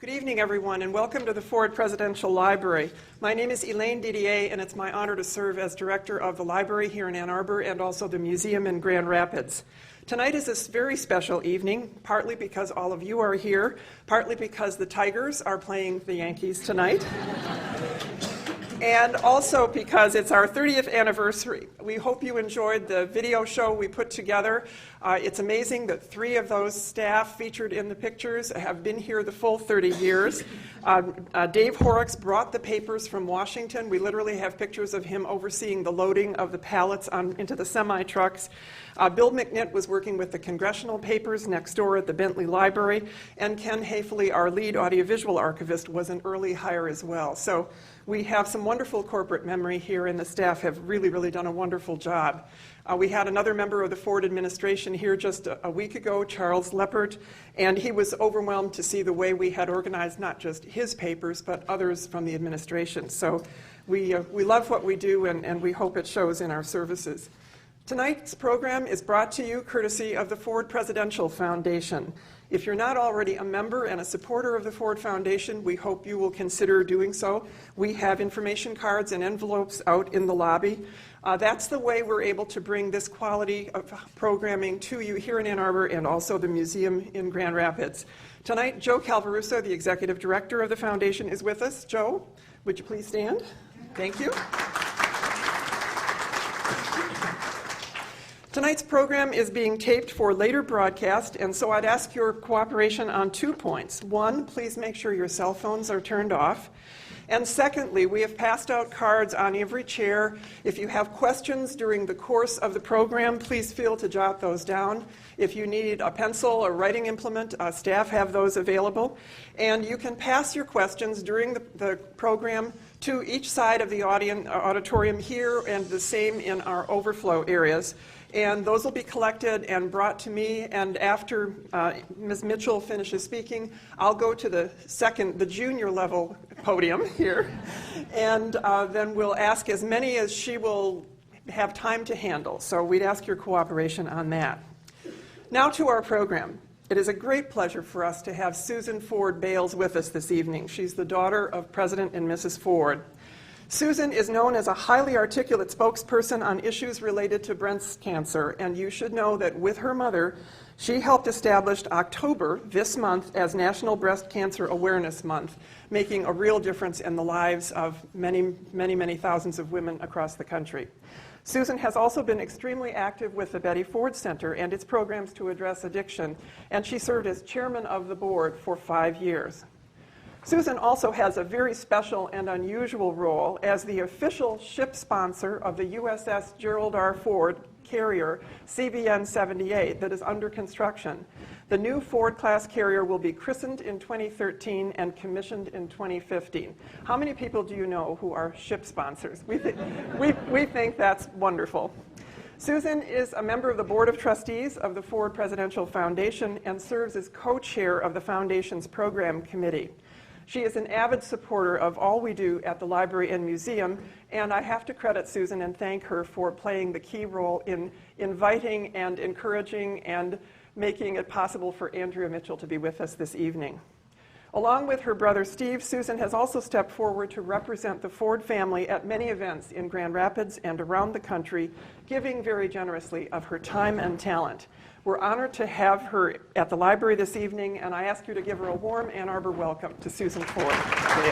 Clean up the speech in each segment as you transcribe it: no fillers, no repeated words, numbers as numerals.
Good evening, everyone, and welcome to the Ford Presidential Library. My name is Elaine Didier, and it's my honor to serve as director of the library here in Ann Arbor and also the museum in Grand Rapids. Tonight is a very special evening, partly because all of you are here, partly because the Tigers are playing the Yankees tonight, and also because it's our 30th anniversary. We hope you enjoyed the video show we put together. It's amazing that 3 of those staff featured in the pictures have been here the full 30 years. Dave Horrocks brought the papers from Washington. We literally have pictures of him overseeing the loading of the pallets into the semi-trucks. Bill McNitt was working with the Congressional Papers next door at the Bentley Library, and Ken Hafley, our lead audiovisual archivist, was an early hire as well. So we have some wonderful corporate memory here, and the staff have really done a wonderful job. We had another member of the Ford administration here just a week ago, Charles Leppert, and he was overwhelmed to see the way we had organized not just his papers, but others from the administration. So we love what we do, and we hope it shows in our services. Tonight's program is brought to you courtesy of the Ford Presidential Foundation. If you're not already a member and a supporter of the Ford Foundation, we hope you will consider doing so. We have information cards and envelopes out in the lobby. That's the way we're able to bring this quality of programming to you here in Ann Arbor and also the museum in Grand Rapids. Tonight, Joe Calvaruso, the executive director of the foundation, is with us. Joe, would you please stand? Thank you. Tonight's program is being taped for later broadcast, and so I'd ask your cooperation on 2 points. 1, please make sure your cell phones are turned off. And secondly, we have passed out cards on every chair. If you have questions during the course of the program, please feel to jot those down. If you need a pencil or writing implement, staff have those available. And you can pass your questions during the program to each side of the auditorium here, and the same in our overflow areas. And those will be collected and brought to me, and after Ms. Mitchell finishes speaking, I'll go to the junior level podium here, and then we'll ask as many as she will have time to handle. So we'd ask your cooperation on that. Now to our program. It is a great pleasure for us to have Susan Ford Bales with us this evening. She's the daughter of President and Mrs. Ford. Susan is known as a highly articulate spokesperson on issues related to breast cancer, and you should know that with her mother, she helped establish October this month as National Breast Cancer Awareness Month, making a real difference in the lives of many thousands of women across the country. Susan has also been extremely active with the Betty Ford Center and its programs to address addiction, and she served as chairman of the board for 5 years. Susan also has a very special and unusual role as the official ship sponsor of the USS Gerald R. Ford carrier CVN 78 that is under construction. The new Ford-class carrier will be christened in 2013 and commissioned in 2015. How many people do you know who are ship sponsors? We think that's wonderful. Susan is a member of the Board of Trustees of the Ford Presidential Foundation and serves as co-chair of the Foundation's Program Committee. She is an avid supporter of all we do at the library and museum, and I have to credit Susan and thank her for playing the key role in inviting and encouraging and making it possible for Andrea Mitchell to be with us this evening. Along with her brother Steve, Susan has also stepped forward to represent the Ford family at many events in Grand Rapids and around the country, giving very generously of her time and talent. We're honored to have her at the library this evening, and I ask you to give her a warm Ann Arbor welcome to Susan Ford. Thank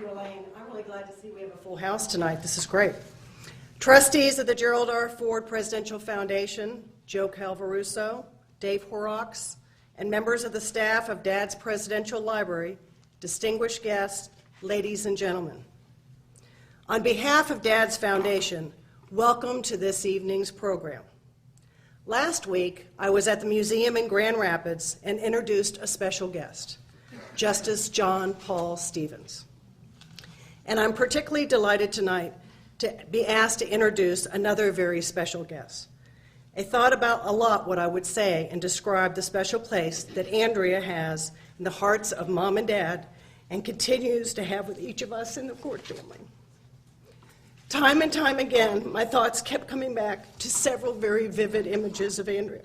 you, Elaine. I'm really glad to see we have a full house tonight. This is great. Trustees of the Gerald R. Ford Presidential Foundation, Joe Calvaruso, Dave Horrocks, and members of the staff of Dad's Presidential Library, distinguished guests, ladies and gentlemen. On behalf of Dad's Foundation, welcome to this evening's program. Last week, I was at the museum in Grand Rapids and introduced a special guest, Justice John Paul Stevens. And I'm particularly delighted tonight to be asked to introduce another very special guest. I thought about a lot what I would say and describe the special place that Andrea has in the hearts of Mom and Dad and continues to have with each of us in the Ford family. Time and time again, my thoughts kept coming back to several very vivid images of Andrea.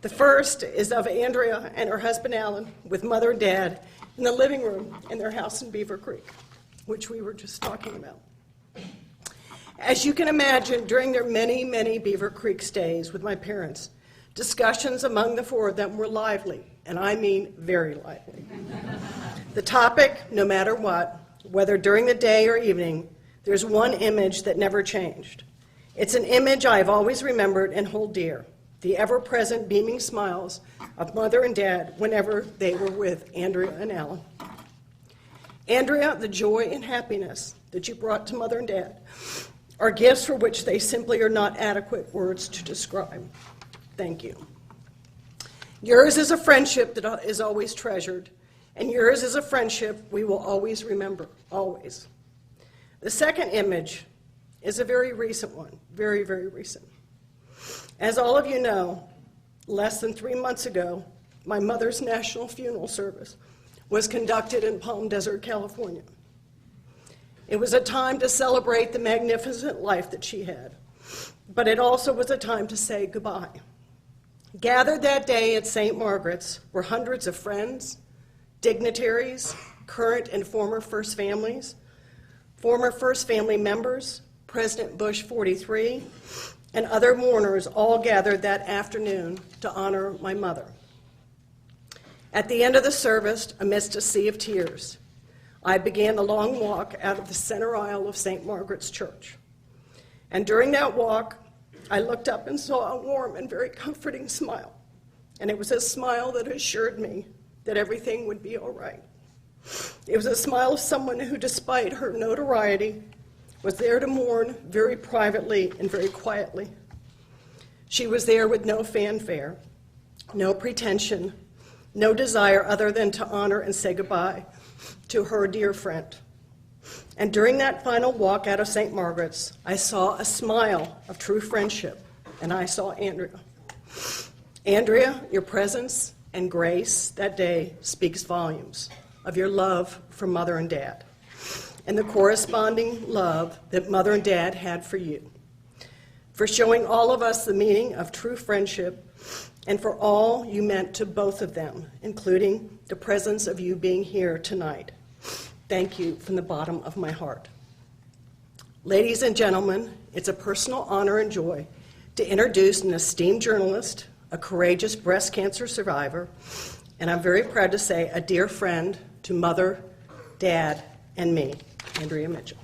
The first is of Andrea and her husband Alan with Mother and Dad in the living room in their house in Beaver Creek, which we were just talking about. As you can imagine, during their many, many Beaver Creek stays with my parents, discussions among the four of them were lively, and I mean very lively. The topic, no matter what, whether during the day or evening, there's one image that never changed. It's an image I've always remembered and hold dear, the ever-present beaming smiles of Mother and Dad whenever they were with Andrea and Alan. Andrea, the joy and happiness that you brought to Mother and Dad are gifts for which they simply are not adequate words to describe. Thank you. Yours is a friendship that is always treasured, and yours is a friendship we will always remember, always. The second image is a very recent one, very, very recent. As all of you know, less than 3 months ago, my mother's national funeral service was conducted in Palm Desert, California. It was a time to celebrate the magnificent life that she had, but it also was a time to say goodbye. Gathered that day at St. Margaret's were hundreds of friends, dignitaries, current and former First Families, former First Family members, President Bush 43, and other mourners all gathered that afternoon to honor my mother. At the end of the service, amidst a sea of tears, I began the long walk out of the center aisle of St. Margaret's Church. And during that walk, I looked up and saw a warm and very comforting smile. And it was a smile that assured me that everything would be all right. It was a smile of someone who, despite her notoriety, was there to mourn very privately and very quietly. She was there with no fanfare, no pretension, no desire other than to honor and say goodbye to her dear friend. And during that final walk out of St. Margaret's, I saw a smile of true friendship, and I saw Andrea. Andrea, your presence and grace that day speaks volumes of your love for Mother and Dad, and the corresponding love that Mother and Dad had for you, for showing all of us the meaning of true friendship, and for all you meant to both of them, including the presence of you being here tonight. Thank you from the bottom of my heart. Ladies and gentlemen, it's a personal honor and joy to introduce an esteemed journalist, a courageous breast cancer survivor, and I'm very proud to say a dear friend to Mother, Dad, and me, Andrea Mitchell.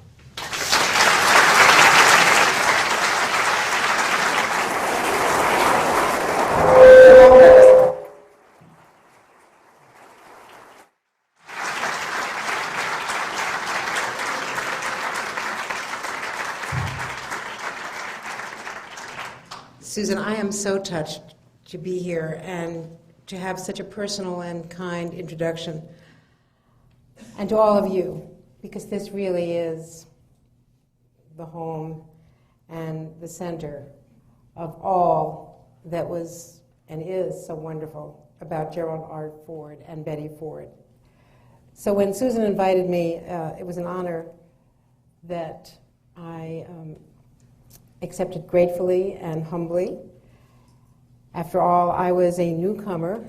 Susan, I am so touched to be here and to have such a personal and kind introduction. And to all of you, because this really is the home and the center of all that was and is so wonderful about Gerald R. Ford and Betty Ford. So when Susan invited me, it was an honor that I accepted gratefully and humbly. After all, I was a newcomer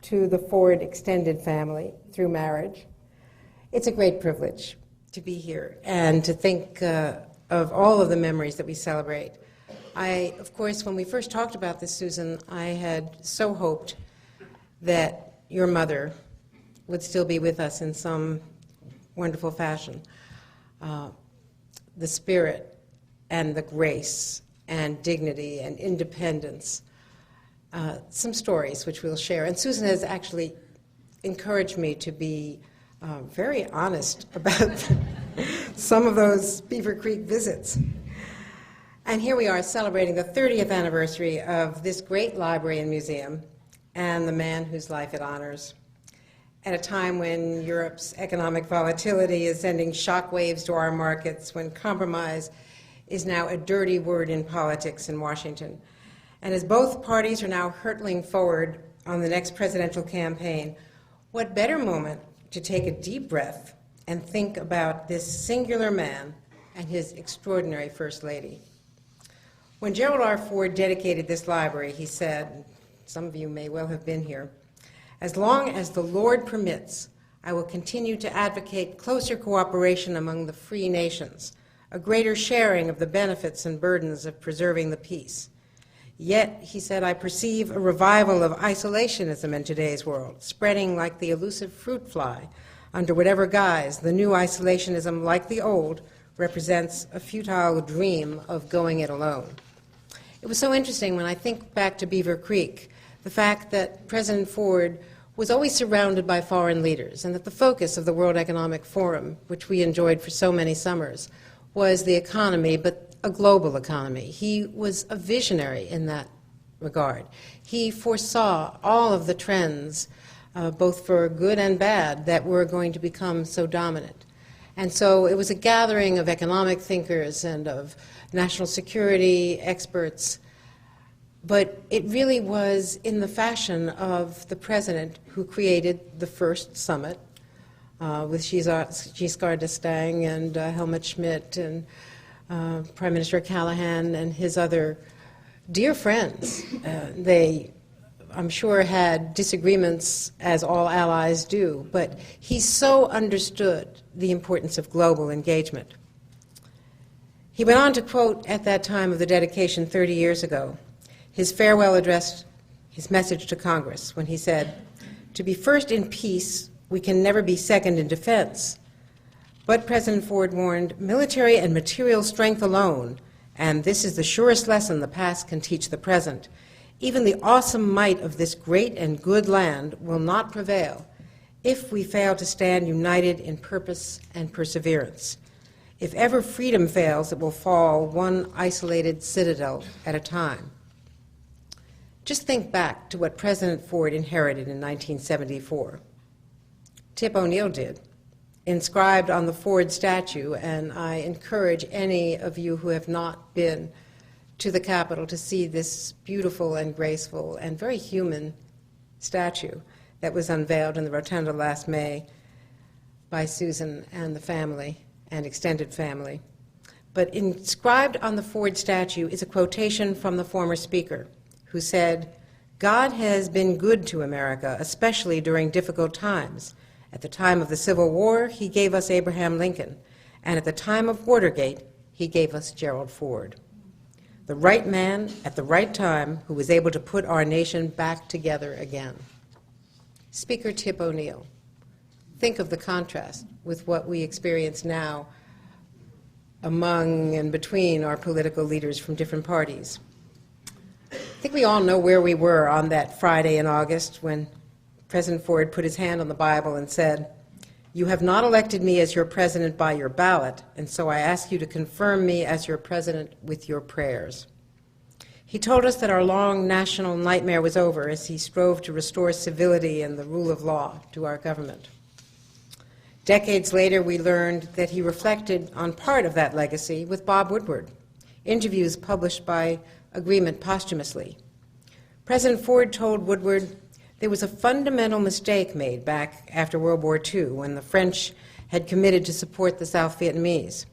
to the Ford extended family through marriage. It's a great privilege to be here and to think of all of the memories that we celebrate. Of course, when we first talked about this, Susan, I had so hoped that your mother would still be with us in some wonderful fashion. The spirit and the grace and dignity and independence. Some stories which we'll share. And Susan has actually encouraged me to be very honest about some of those Beaver Creek visits. And here we are celebrating the 30th anniversary of this great library and museum and the man whose life it honors. At a time when Europe's economic volatility is sending shockwaves to our markets, when compromise is now a dirty word in politics in Washington. And as both parties are now hurtling forward on the next presidential campaign, what better moment to take a deep breath and think about this singular man and his extraordinary First Lady. When Gerald R. Ford dedicated this library, he said, some of you may well have been here, "As long as the Lord permits, I will continue to advocate closer cooperation among the free nations, a greater sharing of the benefits and burdens of preserving the peace. Yet," he said, "I perceive a revival of isolationism in today's world, spreading like the elusive fruit fly. Under whatever guise, the new isolationism, like the old, represents a futile dream of going it alone." It was so interesting when I think back to Beaver Creek, the fact that President Ford was always surrounded by foreign leaders, and that the focus of the World Economic Forum, which we enjoyed for so many summers, was the economy, but a global economy. He was a visionary in that regard. He foresaw all of the trends, both for good and bad, that were going to become so dominant. And so it was a gathering of economic thinkers and of national security experts, but it really was in the fashion of the president who created the first summit with Giscard d'Estaing and Helmut Schmidt and Prime Minister Callahan and his other dear friends. They, I'm sure, had disagreements, as all allies do, but he so understood the importance of global engagement. He went on to quote at that time of the dedication 30 years ago, his farewell address, his message to Congress, when he said, "To be first in peace, we can never be second in defense." But, President Ford warned, "Military and material strength alone, and this is the surest lesson the past can teach the present, even the awesome might of this great and good land will not prevail if we fail to stand united in purpose and perseverance. If ever freedom fails, it will fall one isolated citadel at a time." Just think back to what President Ford inherited in 1974. Tip O'Neill did, inscribed on the Ford statue, and I encourage any of you who have not been to the Capitol to see this beautiful and graceful and very human statue that was unveiled in the Rotunda last May by Susan and the family and extended family. But inscribed on the Ford statue is a quotation from the former speaker, who said, "God has been good to America, especially during difficult times. At the time of the Civil War, he gave us Abraham Lincoln, and at the time of Watergate, he gave us Gerald Ford. The right man at the right time who was able to put our nation back together again." Speaker Tip O'Neill. Think of the contrast with what we experience now among and between our political leaders from different parties. I think we all know where we were on that Friday in August when President Ford put his hand on the Bible and said, "You have not elected me as your president by your ballot, and so I ask you to confirm me as your president with your prayers." He told us that our long national nightmare was over as he strove to restore civility and the rule of law to our government. Decades later, we learned that he reflected on part of that legacy with Bob Woodward, interviews published by agreement posthumously. President Ford told Woodward there was a fundamental mistake made back after World War II when the French had committed to support the South Vietnamese.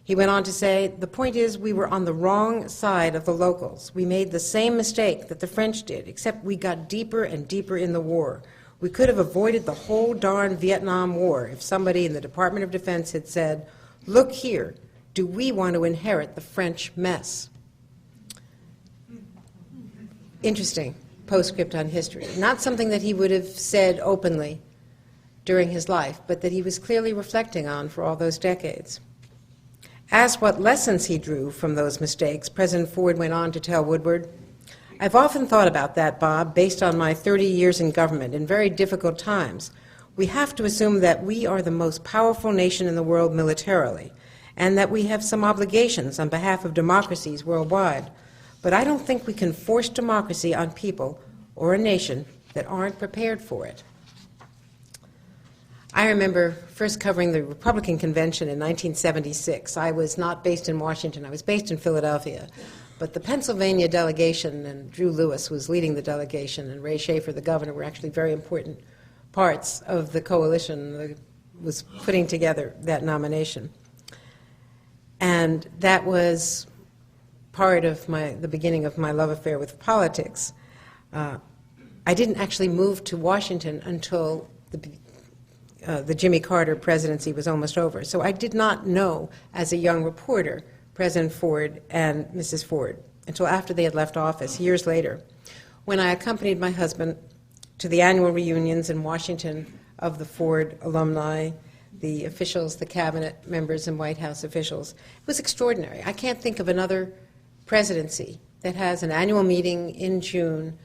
He went on to say, "The point is we were on the wrong side of the locals. We made the same mistake that the French did, except we got deeper and deeper in the war. We could have avoided the whole darn Vietnam War if somebody in the Department of Defense had said, 'Look here, do we want to inherit the French mess?'" Interesting postscript on history. Not something that he would have said openly during his life, but that he was clearly reflecting on for all those decades. Asked what lessons he drew from those mistakes, President Ford went on to tell Woodward, "I've often thought about that, Bob, based on my 30 years in government in very difficult times. We have to assume that we are the most powerful nation in the world militarily, and that we have some obligations on behalf of democracies worldwide. But I don't think we can force democracy on people or a nation that aren't prepared for it." I remember first covering the Republican convention in 1976. I was not based in Washington. I was based in Philadelphia. But the Pennsylvania delegation, and Drew Lewis was leading the delegation, and Ray Schaefer, the governor, were actually very important parts of the coalition that was putting together that nomination. And that was part of the beginning of my love affair with politics. I didn't actually move to Washington until the Jimmy Carter presidency was almost over. So I did not know, as a young reporter, President Ford and Mrs. Ford until after they had left office, years later, when I accompanied my husband to the annual reunions in Washington of the Ford alumni, the officials, the cabinet members, and White House officials. It was extraordinary. I can't think of another presidency that has an annual meeting in June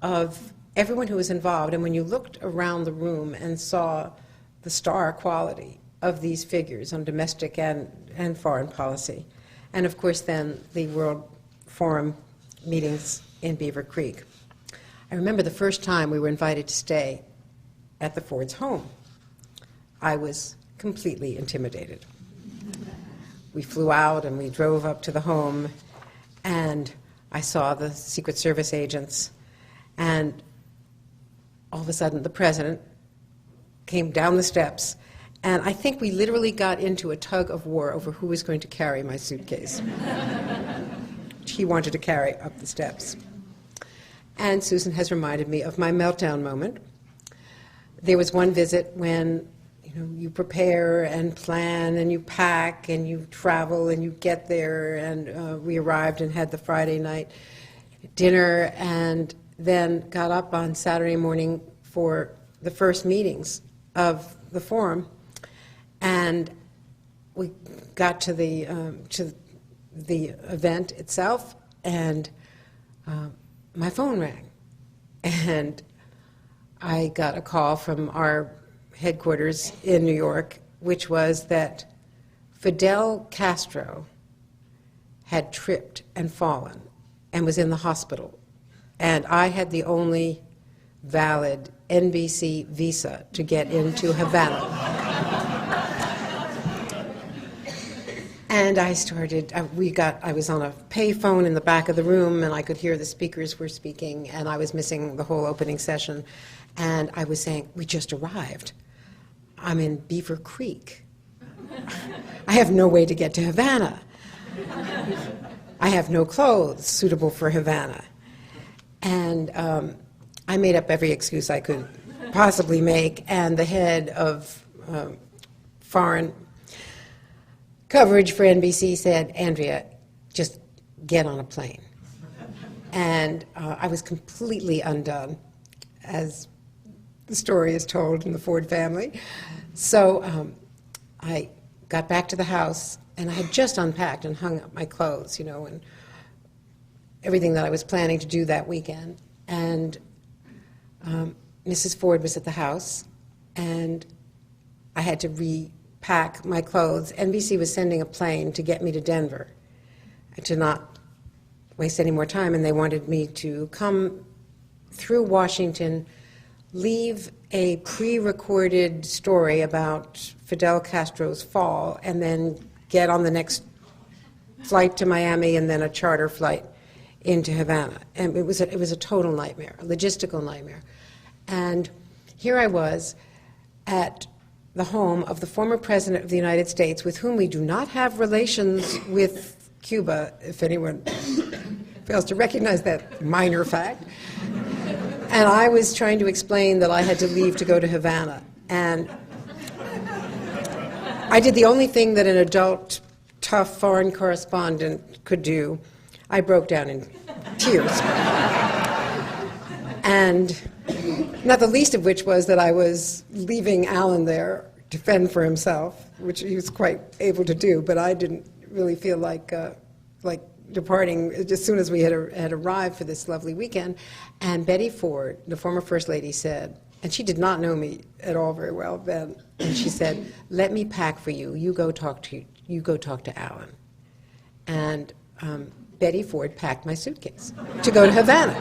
of everyone who was involved. And when you looked around the room and saw the star quality of these figures on domestic and foreign policy, and of course then the World Forum meetings in Beaver Creek. I remember the first time we were invited to stay at the Ford's home. I was completely intimidated. We flew out and we drove up to the home, and I saw the Secret Service agents, and all of a sudden the president came down the steps, and I think we literally got into a tug of war over who was going to carry my suitcase, which he wanted to carry up the steps. And Susan has reminded me of my meltdown moment. There was one visit when you prepare and plan and you pack and you travel and you get there, and we arrived and had the Friday night dinner and then got up on Saturday morning for the first meetings of the forum, and we got to the event itself, and my phone rang, and I got a call from our headquarters in New York, which was that Fidel Castro had tripped and fallen and was in the hospital, and I had the only valid NBC visa to get into Havana. And I was on a pay phone in the back of the room, and I could hear the speakers were speaking, and I was missing the whole opening session. And I was saying, we just arrived. I'm in Beaver Creek. I have no way to get to Havana. I have no clothes suitable for Havana. And I made up every excuse I could possibly make, and the head of foreign coverage for NBC said, Andrea, just get on a plane. And I was completely undone, as the story is told in the Ford family. So I got back to the house, and I had just unpacked and hung up my clothes, and everything that I was planning to do that weekend. And Mrs. Ford was at the house, and I had to repack my clothes. NBC was sending a plane to get me to Denver to not waste any more time, and they wanted me to come through Washington, leave a pre-recorded story about Fidel Castro's fall, and then get on the next flight to Miami and then a charter flight into Havana. And it was a total nightmare, a logistical nightmare. And here I was at the home of the former President of the United States, with whom we do not have relations with Cuba, if anyone fails to recognize that minor fact. And I was trying to explain that I had to leave to go to Havana. And I did the only thing that an adult, tough foreign correspondent could do. I broke down in tears. And not the least of which was that I was leaving Alan there to fend for himself, which he was quite able to do, but I didn't really feel like departing as soon as we had arrived for this lovely weekend. And Betty Ford, the former First Lady, said, and she did not know me at all very well then, and she said, let me pack for you. You go talk to Alan. And Betty Ford packed my suitcase to go to Havana,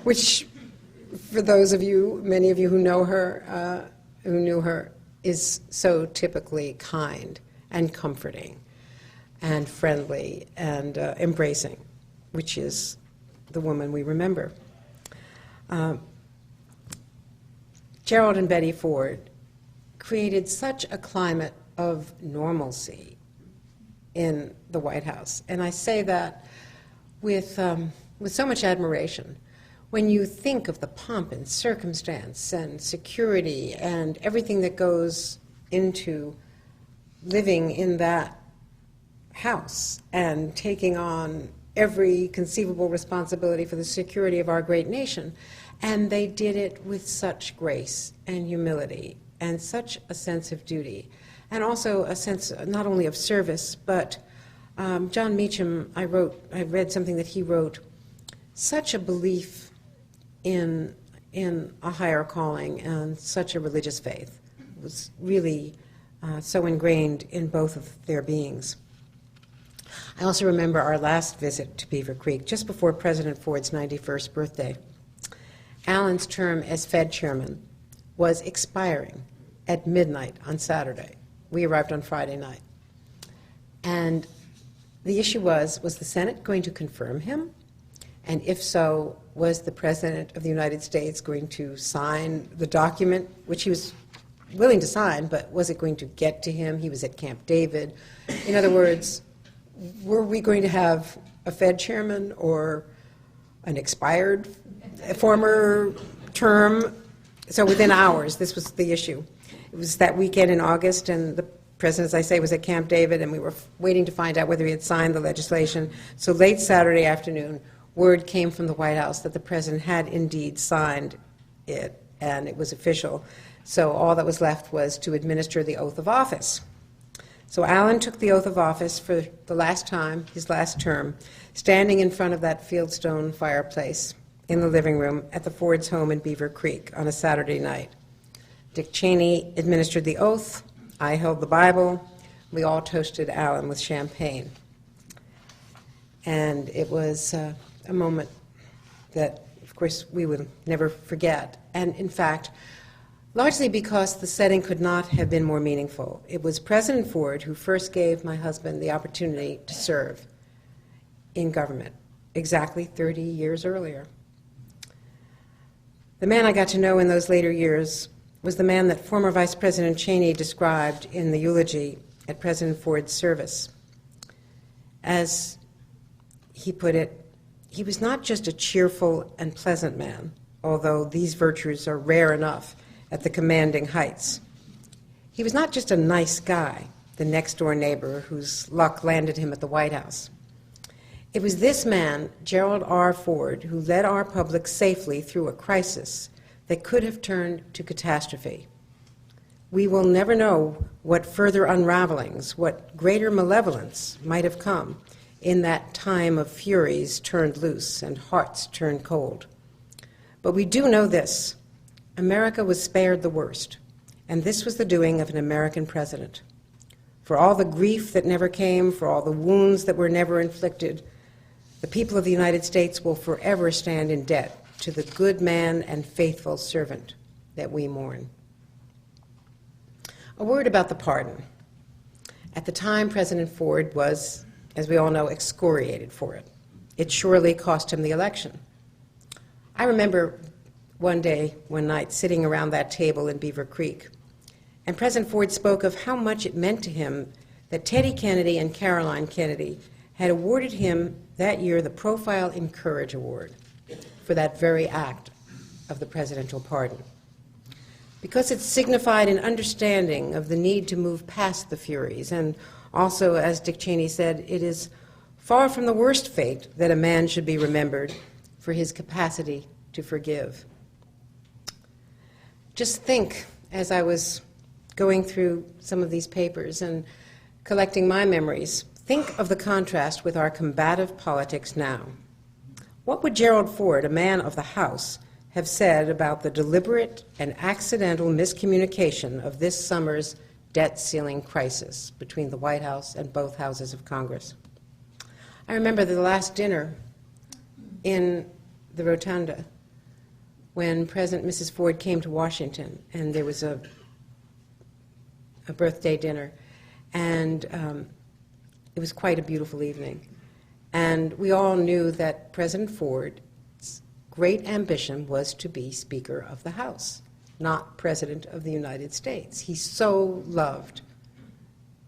which, for those of you, many of you who know her, who knew her, is so typically kind and comforting and friendly and embracing, which is the woman we remember. Gerald and Betty Ford created such a climate of normalcy in the White House. And I say that with so much admiration. When you think of the pomp and circumstance and security and everything that goes into living in that house and taking on every conceivable responsibility for the security of our great nation, and they did it with such grace and humility and such a sense of duty, and also a sense not only of service, but John Meacham, I read something that he wrote, such a belief in a higher calling and such a religious faith was really so ingrained in both of their beings. I also remember our last visit to Beaver Creek, just before President Ford's 91st birthday. Alan's term as Fed chairman was expiring at midnight on Saturday. We arrived on Friday night. And the issue was the Senate going to confirm him? And if so, was the President of the United States going to sign the document, which he was willing to sign, but was it going to get to him? He was at Camp David. In other words, were we going to have a Fed chairman or an expired former term? So within hours, this was the issue. It was that weekend in August, and the President, as I say, was at Camp David, and we were waiting to find out whether he had signed the legislation. So late Saturday afternoon, word came from the White House that the President had indeed signed it, and it was official. So all that was left was to administer the oath of office. So Alan took the oath of office for the last time, his last term, standing in front of that fieldstone fireplace in the living room at the Ford's home in Beaver Creek on a Saturday night. Dick Cheney administered the oath. I held the Bible. We all toasted Alan with champagne. And it was a moment that, of course, we would never forget. And in fact, largely because the setting could not have been more meaningful. It was President Ford who first gave my husband the opportunity to serve in government, exactly 30 years earlier. The man I got to know in those later years was the man that former Vice President Cheney described in the eulogy at President Ford's service. As he put it, he was not just a cheerful and pleasant man, although these virtues are rare enough at the commanding heights. He was not just a nice guy, the next-door neighbor whose luck landed him at the White House. It was this man, Gerald R. Ford, who led our public safely through a crisis that could have turned to catastrophe. We will never know what further unravelings, what greater malevolence might have come in that time of furies turned loose and hearts turned cold. But we do know this: America was spared the worst, and this was the doing of an American president. For all the grief that never came, for all the wounds that were never inflicted, the people of the United States will forever stand in debt to the good man and faithful servant that we mourn. A word about the pardon. At the time, President Ford was, as we all know, excoriated for it. It surely cost him the election. I remember one night, sitting around that table in Beaver Creek, and President Ford spoke of how much it meant to him that Teddy Kennedy and Caroline Kennedy had awarded him that year the Profile in Courage Award for that very act of the presidential pardon, because it signified an understanding of the need to move past the furies. And also, as Dick Cheney said, it is far from the worst fate that a man should be remembered for his capacity to forgive. Just think, as I was going through some of these papers and collecting my memories, think of the contrast with our combative politics now. What would Gerald Ford, a man of the House, have said about the deliberate and accidental miscommunication of this summer's debt ceiling crisis between the White House and both houses of Congress? I remember the last dinner in the Rotunda when President and Mrs. Ford came to Washington, and there was a birthday dinner, and it was quite a beautiful evening. And we all knew that President Ford's great ambition was to be Speaker of the House. not President of the United States. He so loved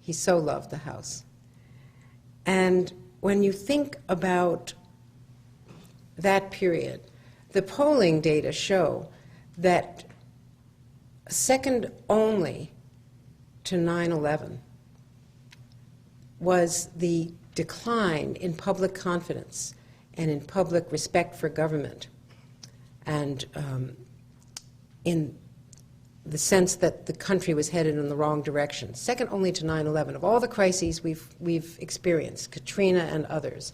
the House. And when you think about that period, the polling data show that second only to 9/11 was the decline in public confidence and in public respect for government, and in the sense that the country was headed in the wrong direction. Second only to 9/11. Of all the crises we've experienced, Katrina and others,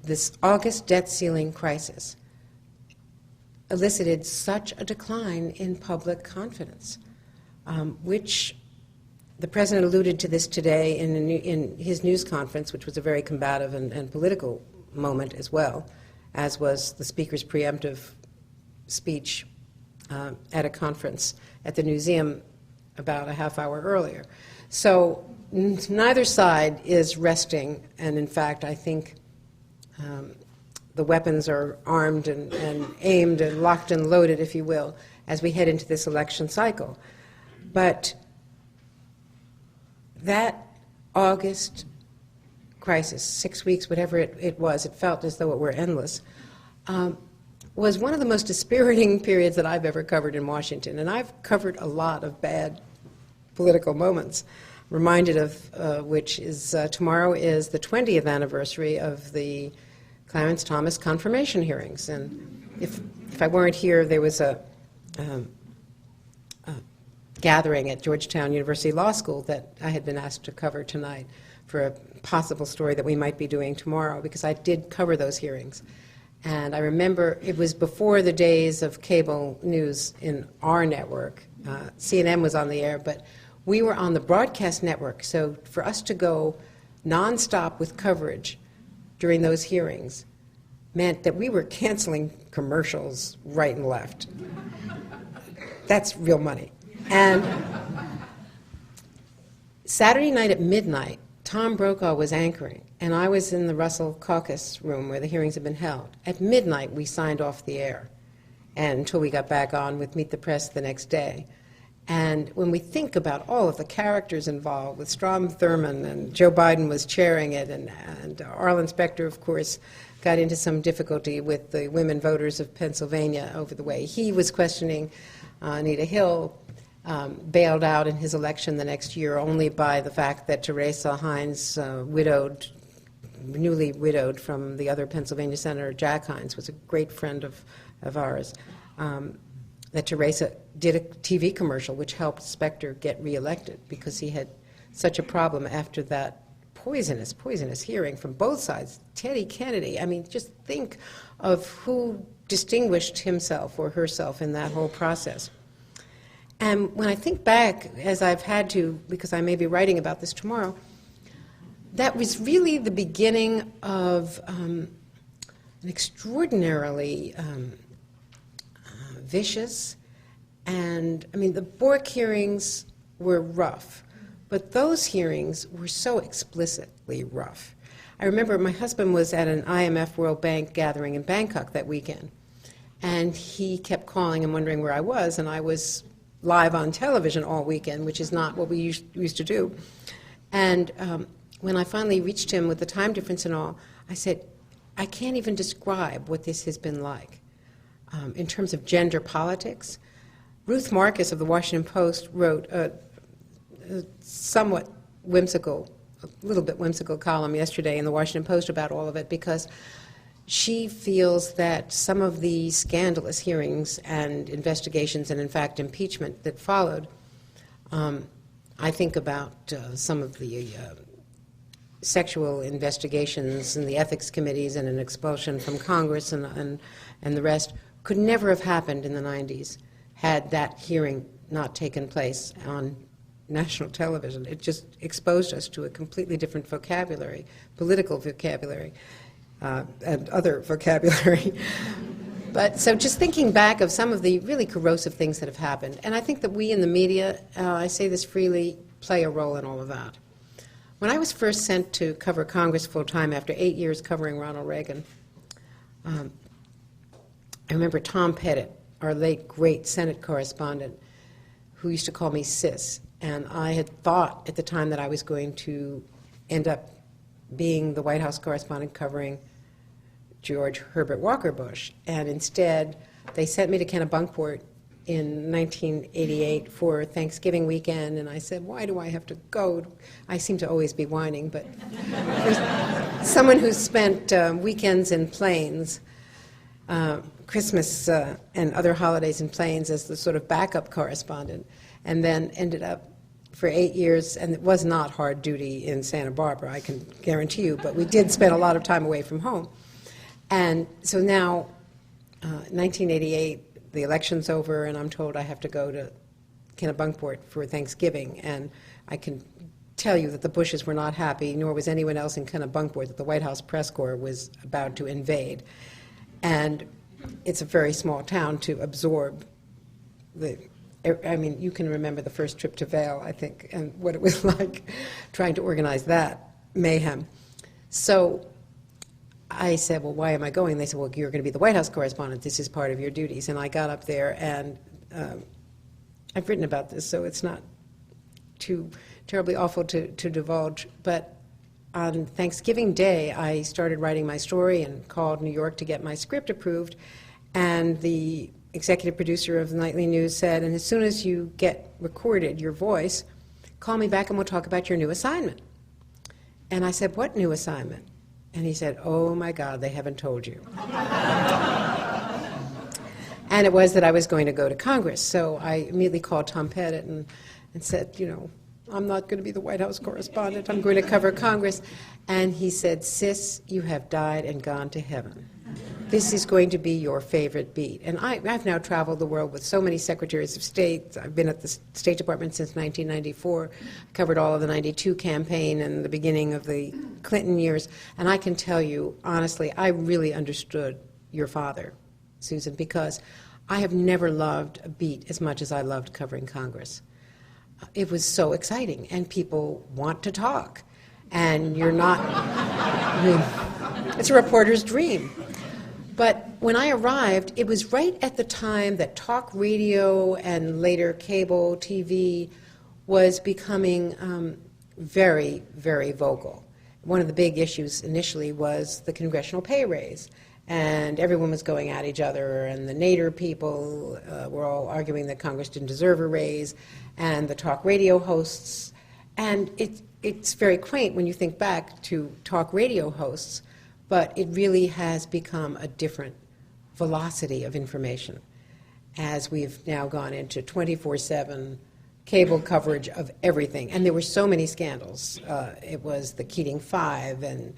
this August debt ceiling crisis elicited such a decline in public confidence, which the President alluded to this today in his news conference, which was a very combative and political moment as well, as was the Speaker's preemptive speech at a conference at the museum about a half hour earlier. So neither side is resting, and in fact, I think the weapons are armed and aimed and locked and loaded, if you will, as we head into this election cycle. But that August crisis, 6 weeks, whatever it was, it felt as though it were endless, was one of the most dispiriting periods that I've ever covered in Washington. And I've covered a lot of bad political moments, reminded of which is tomorrow is the 20th anniversary of the Clarence Thomas confirmation hearings. And if I weren't here, there was a gathering at Georgetown University Law School that I had been asked to cover tonight for a possible story that we might be doing tomorrow, because I did cover those hearings. And I remember it was before the days of cable news in our network. CNN was on the air, but we were on the broadcast network. So for us to go nonstop with coverage during those hearings meant that we were canceling commercials right and left. That's real money. And Saturday night at midnight, Tom Brokaw was anchoring, and I was in the Russell Caucus room where the hearings had been held. At midnight, we signed off the air, and until we got back on with Meet the Press the next day. And when we think about all of the characters involved, with Strom Thurmond, and Joe Biden was chairing it, and Arlen Specter, of course, got into some difficulty with the women voters of Pennsylvania over the way he was questioning Anita Hill, bailed out in his election the next year only by the fact that Teresa Hines, newly widowed from the other Pennsylvania Senator, Jack Hines, was a great friend of ours, that Teresa did a TV commercial which helped Specter get reelected because he had such a problem after that poisonous hearing from both sides. Teddy Kennedy, I mean, just think of who distinguished himself or herself in that whole process. And when I think back, as I've had to, because I may be writing about this tomorrow, that was really the beginning of an extraordinarily vicious, and, I mean, the Bork hearings were rough, but those hearings were so explicitly rough. I remember my husband was at an IMF World Bank gathering in Bangkok that weekend, and he kept calling and wondering where I was, and I was live on television all weekend, which is not what we used to do. And when I finally reached him with the time difference and all, I said, I can't even describe what this has been like in terms of gender politics. Ruth Marcus of the Washington Post wrote a somewhat whimsical, a little bit whimsical column yesterday in the Washington Post about all of it, because she feels that some of the scandalous hearings and investigations and, in fact, impeachment that followed, I think about some of the sexual investigations and the ethics committees and an expulsion from Congress and the rest, could never have happened in the 90s had that hearing not taken place on national television. It just exposed us to a completely different vocabulary, political vocabulary, and other vocabulary. But so just thinking back of some of the really corrosive things that have happened, and I think that we in the media, I say this freely, play a role in all of that. When I was first sent to cover Congress full-time after 8 years covering Ronald Reagan, I remember Tom Pettit our late, great Senate correspondent, who used to call me Sis. And I had thought at the time that I was going to end up being the White House correspondent covering George Herbert Walker Bush. And instead, they sent me to Kennebunkport in 1988 for Thanksgiving weekend, and I said, why do I have to go? I seem to always be whining, but for someone who spent weekends in planes, Christmas and other holidays in planes as the sort of backup correspondent, and then ended up for 8 years, and it was not hard duty in Santa Barbara, I can guarantee you, but we did spend a lot of time away from home. And so now, 1988, the election's over, and I'm told I have to go to Kennebunkport for Thanksgiving, and I can tell you that the Bushes were not happy, nor was anyone else in Kennebunkport, that the White House press corps was about to invade. And it's a very small town to absorb I mean, you can remember the first trip to Vail, I think, and what it was like trying to organize that mayhem. So I said, well, why am I going? They said, well, you're going to be the White House correspondent. This is part of your duties. And I got up there, and I've written about this, so it's not too terribly awful to divulge. But on Thanksgiving Day, I started writing my story and called New York to get my script approved. And the executive producer of the Nightly News said, and as soon as you get recorded, your voice, call me back and we'll talk about your new assignment. And I said, what new assignment? And he said, oh my God, they haven't told you. And it was that I was going to go to Congress. So I immediately called Tom Pettit and said, you know, I'm not going to be the White House correspondent. I'm going to cover Congress. And he said, Sis, you have died and gone to heaven. This is going to be your favorite beat. And I've now traveled the world with so many secretaries of state. I've been at the State Department since 1994. I covered all of the 92 campaign and the beginning of the Clinton years. And I can tell you, honestly, I really understood your father, Susan, because I have never loved a beat as much as I loved covering Congress. It was so exciting, and people want to talk. And you're not, I mean, it's a reporter's dream. But when I arrived, it was right at the time that talk radio and later cable TV was becoming very, very vocal. One of the big issues initially was the Congressional Pay Raise. And everyone was going at each other, and the Nader people were all arguing that Congress didn't deserve a raise, and the talk radio hosts. And it's very quaint when you think back to talk radio hosts, but it really has become a different velocity of information as we've now gone into 24/7 cable coverage of everything. And there were so many scandals. It was the Keating Five, and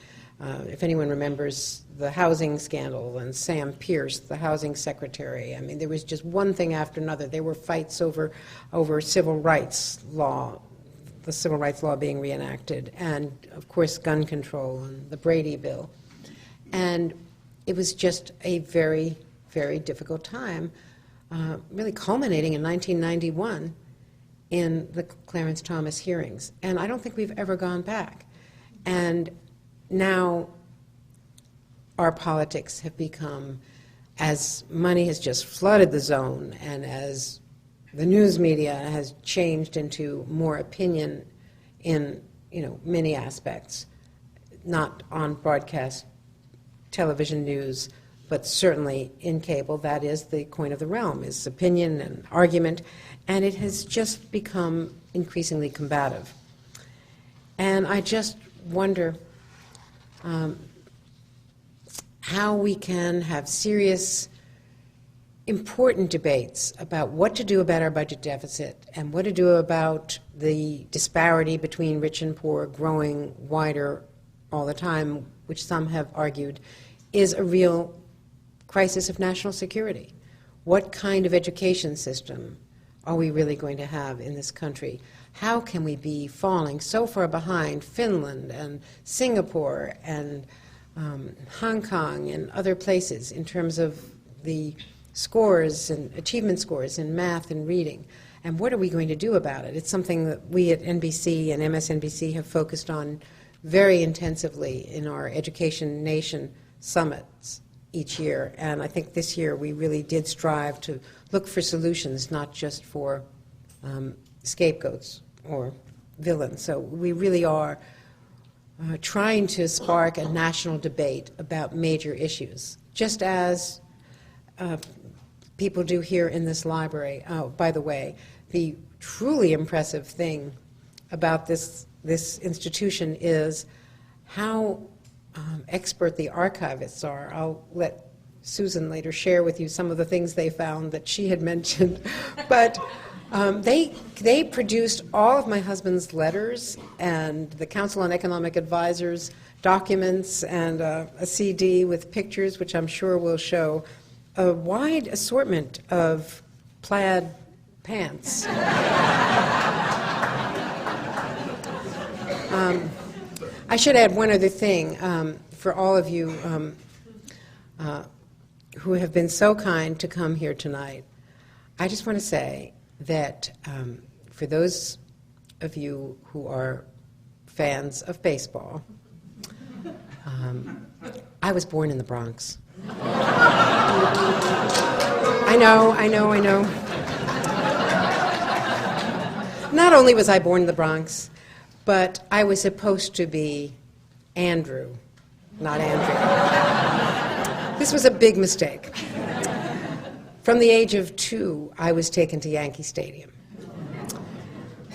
if anyone remembers the housing scandal, and Sam Pierce, the housing secretary. I mean, there was just one thing after another. There were fights over civil rights law, the civil rights law being reenacted, and of course gun control and the Brady Bill. And it was just a very, very difficult time, really culminating in 1991 in the Clarence Thomas hearings. And I don't think we've ever gone back. And now our politics have become, as money has just flooded the zone, and as the news media has changed into more opinion in, many aspects, not on broadcast television news, but certainly in cable. That is the coin of the realm, is opinion and argument, and it has just become increasingly combative. And I just wonder how we can have serious, important debates about what to do about our budget deficit and what to do about the disparity between rich and poor growing wider all the time, which some have argued is a real crisis of national security. What kind of education system are we really going to have in this country? How can we be falling so far behind Finland and Singapore and Hong Kong and other places in terms of the scores and achievement scores in math and reading? And what are we going to do about it? It's something that we at NBC and MSNBC have focused on very intensively in our Education Nation summits each year. And I think this year we really did strive to look for solutions, not just for scapegoats or villains. So we really are trying to spark a national debate about major issues, just as people do here in this library. Oh, by the way, the truly impressive thing about this institution is how expert the archivists are. I'll let Susan later share with you some of the things they found that she had mentioned. But they produced all of my husband's letters and the Council on Economic Advisors documents and a CD with pictures, which I'm sure will show a wide assortment of plaid pants. I should add one other thing for all of you who have been so kind to come here tonight. I just want to say that for those of you who are fans of baseball, I was born in the Bronx. I know. Not only was I born in the Bronx, but I was supposed to be Andrew, not Andrea. This was a big mistake. From the age of 2, I was taken to Yankee Stadium.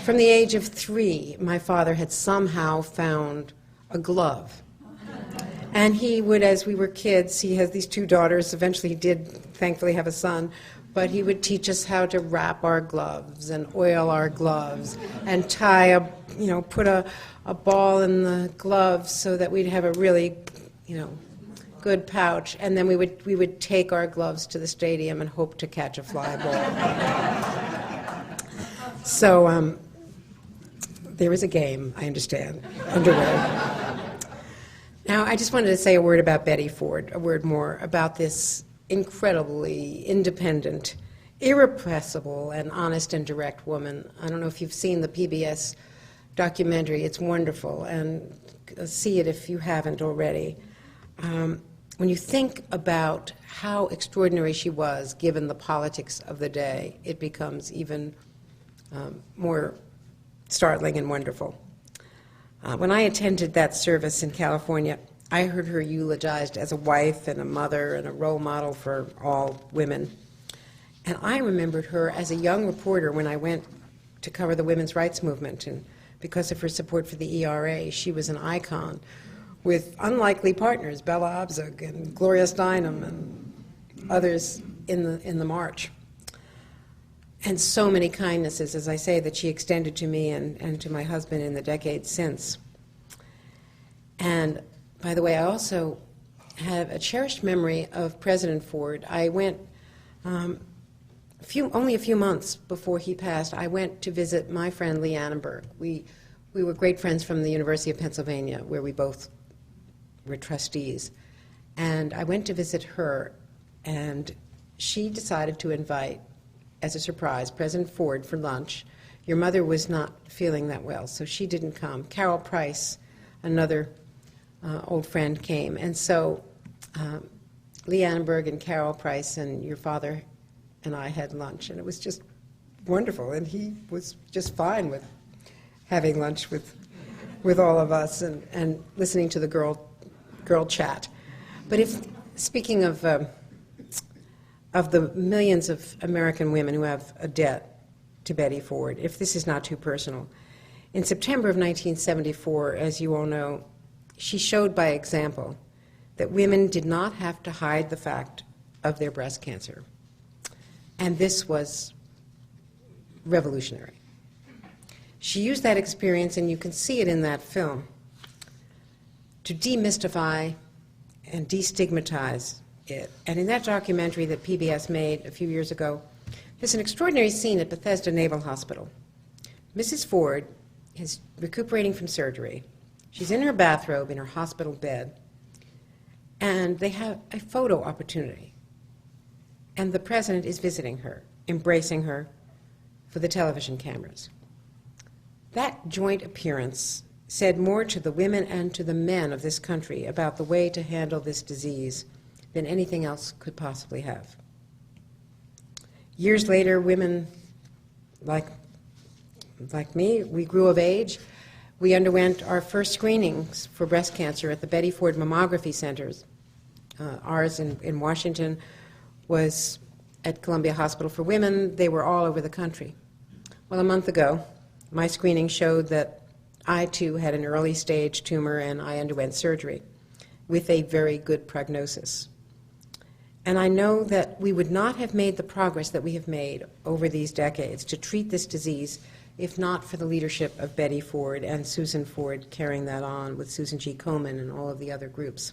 From the age of 3, my father had somehow found a glove. And he would, as we were kids, he has these 2 daughters, eventually he did thankfully have a son, but he would teach us how to wrap our gloves and oil our gloves and put a ball in the glove so that we'd have a really, good pouch. And then we would take our gloves to the stadium and hope to catch a fly ball. So there was a game, I understand, underway. Now, I just wanted to say a word about Betty Ford, a word more about this incredibly independent, irrepressible, and honest and direct woman. I don't know if you've seen the PBS documentary. It's wonderful, and see it if you haven't already. When you think about how extraordinary she was, given the politics of the day, it becomes even more startling and wonderful. When I attended that service in California, I heard her eulogized as a wife and a mother and a role model for all women. And I remembered her as a young reporter when I went to cover the women's rights movement. And because of her support for the ERA, she was an icon with unlikely partners, Bella Abzug and Gloria Steinem and others in the march. And so many kindnesses, as I say, that she extended to me and to my husband in the decades since. And by the way, I also have a cherished memory of President Ford. I went, only a few months before he passed, I went to visit my friend Lee Annenberg. We were great friends from the University of Pennsylvania, where we both were trustees. And I went to visit her, and she decided to invite, as a surprise, President Ford for lunch. Your mother was not feeling that well, so she didn't come. Carol Price, another old friend, came. And so Lee Annenberg and Carol Price and your father and I had lunch, and it was just wonderful. And he was just fine with having lunch with all of us and listening to the girl chat. But speaking of the millions of American women who have a debt to Betty Ford, if this is not too personal, in September of 1974, as you all know, she showed by example that women did not have to hide the fact of their breast cancer. And this was revolutionary. She used that experience, and you can see it in that film, to demystify and destigmatize it. And in that documentary that PBS made a few years ago, there's an extraordinary scene at Bethesda Naval Hospital. Mrs. Ford is recuperating from surgery. She's in her bathrobe in her hospital bed, and they have a photo opportunity. And the president is visiting her, embracing her for the television cameras. That joint appearance said more to the women and to the men of this country about the way to handle this disease than anything else could possibly have. Years later, women like me, we grew of age. We underwent our first screenings for breast cancer at the Betty Ford Mammography Centers. Ours in Washington was at Columbia Hospital for Women. They were all over the country. Well, a month ago, my screening showed that I, too, had an early-stage tumor, and I underwent surgery with a very good prognosis. And I know that we would not have made the progress that we have made over these decades to treat this disease if not for the leadership of Betty Ford and Susan Ford carrying that on with Susan G. Komen and all of the other groups.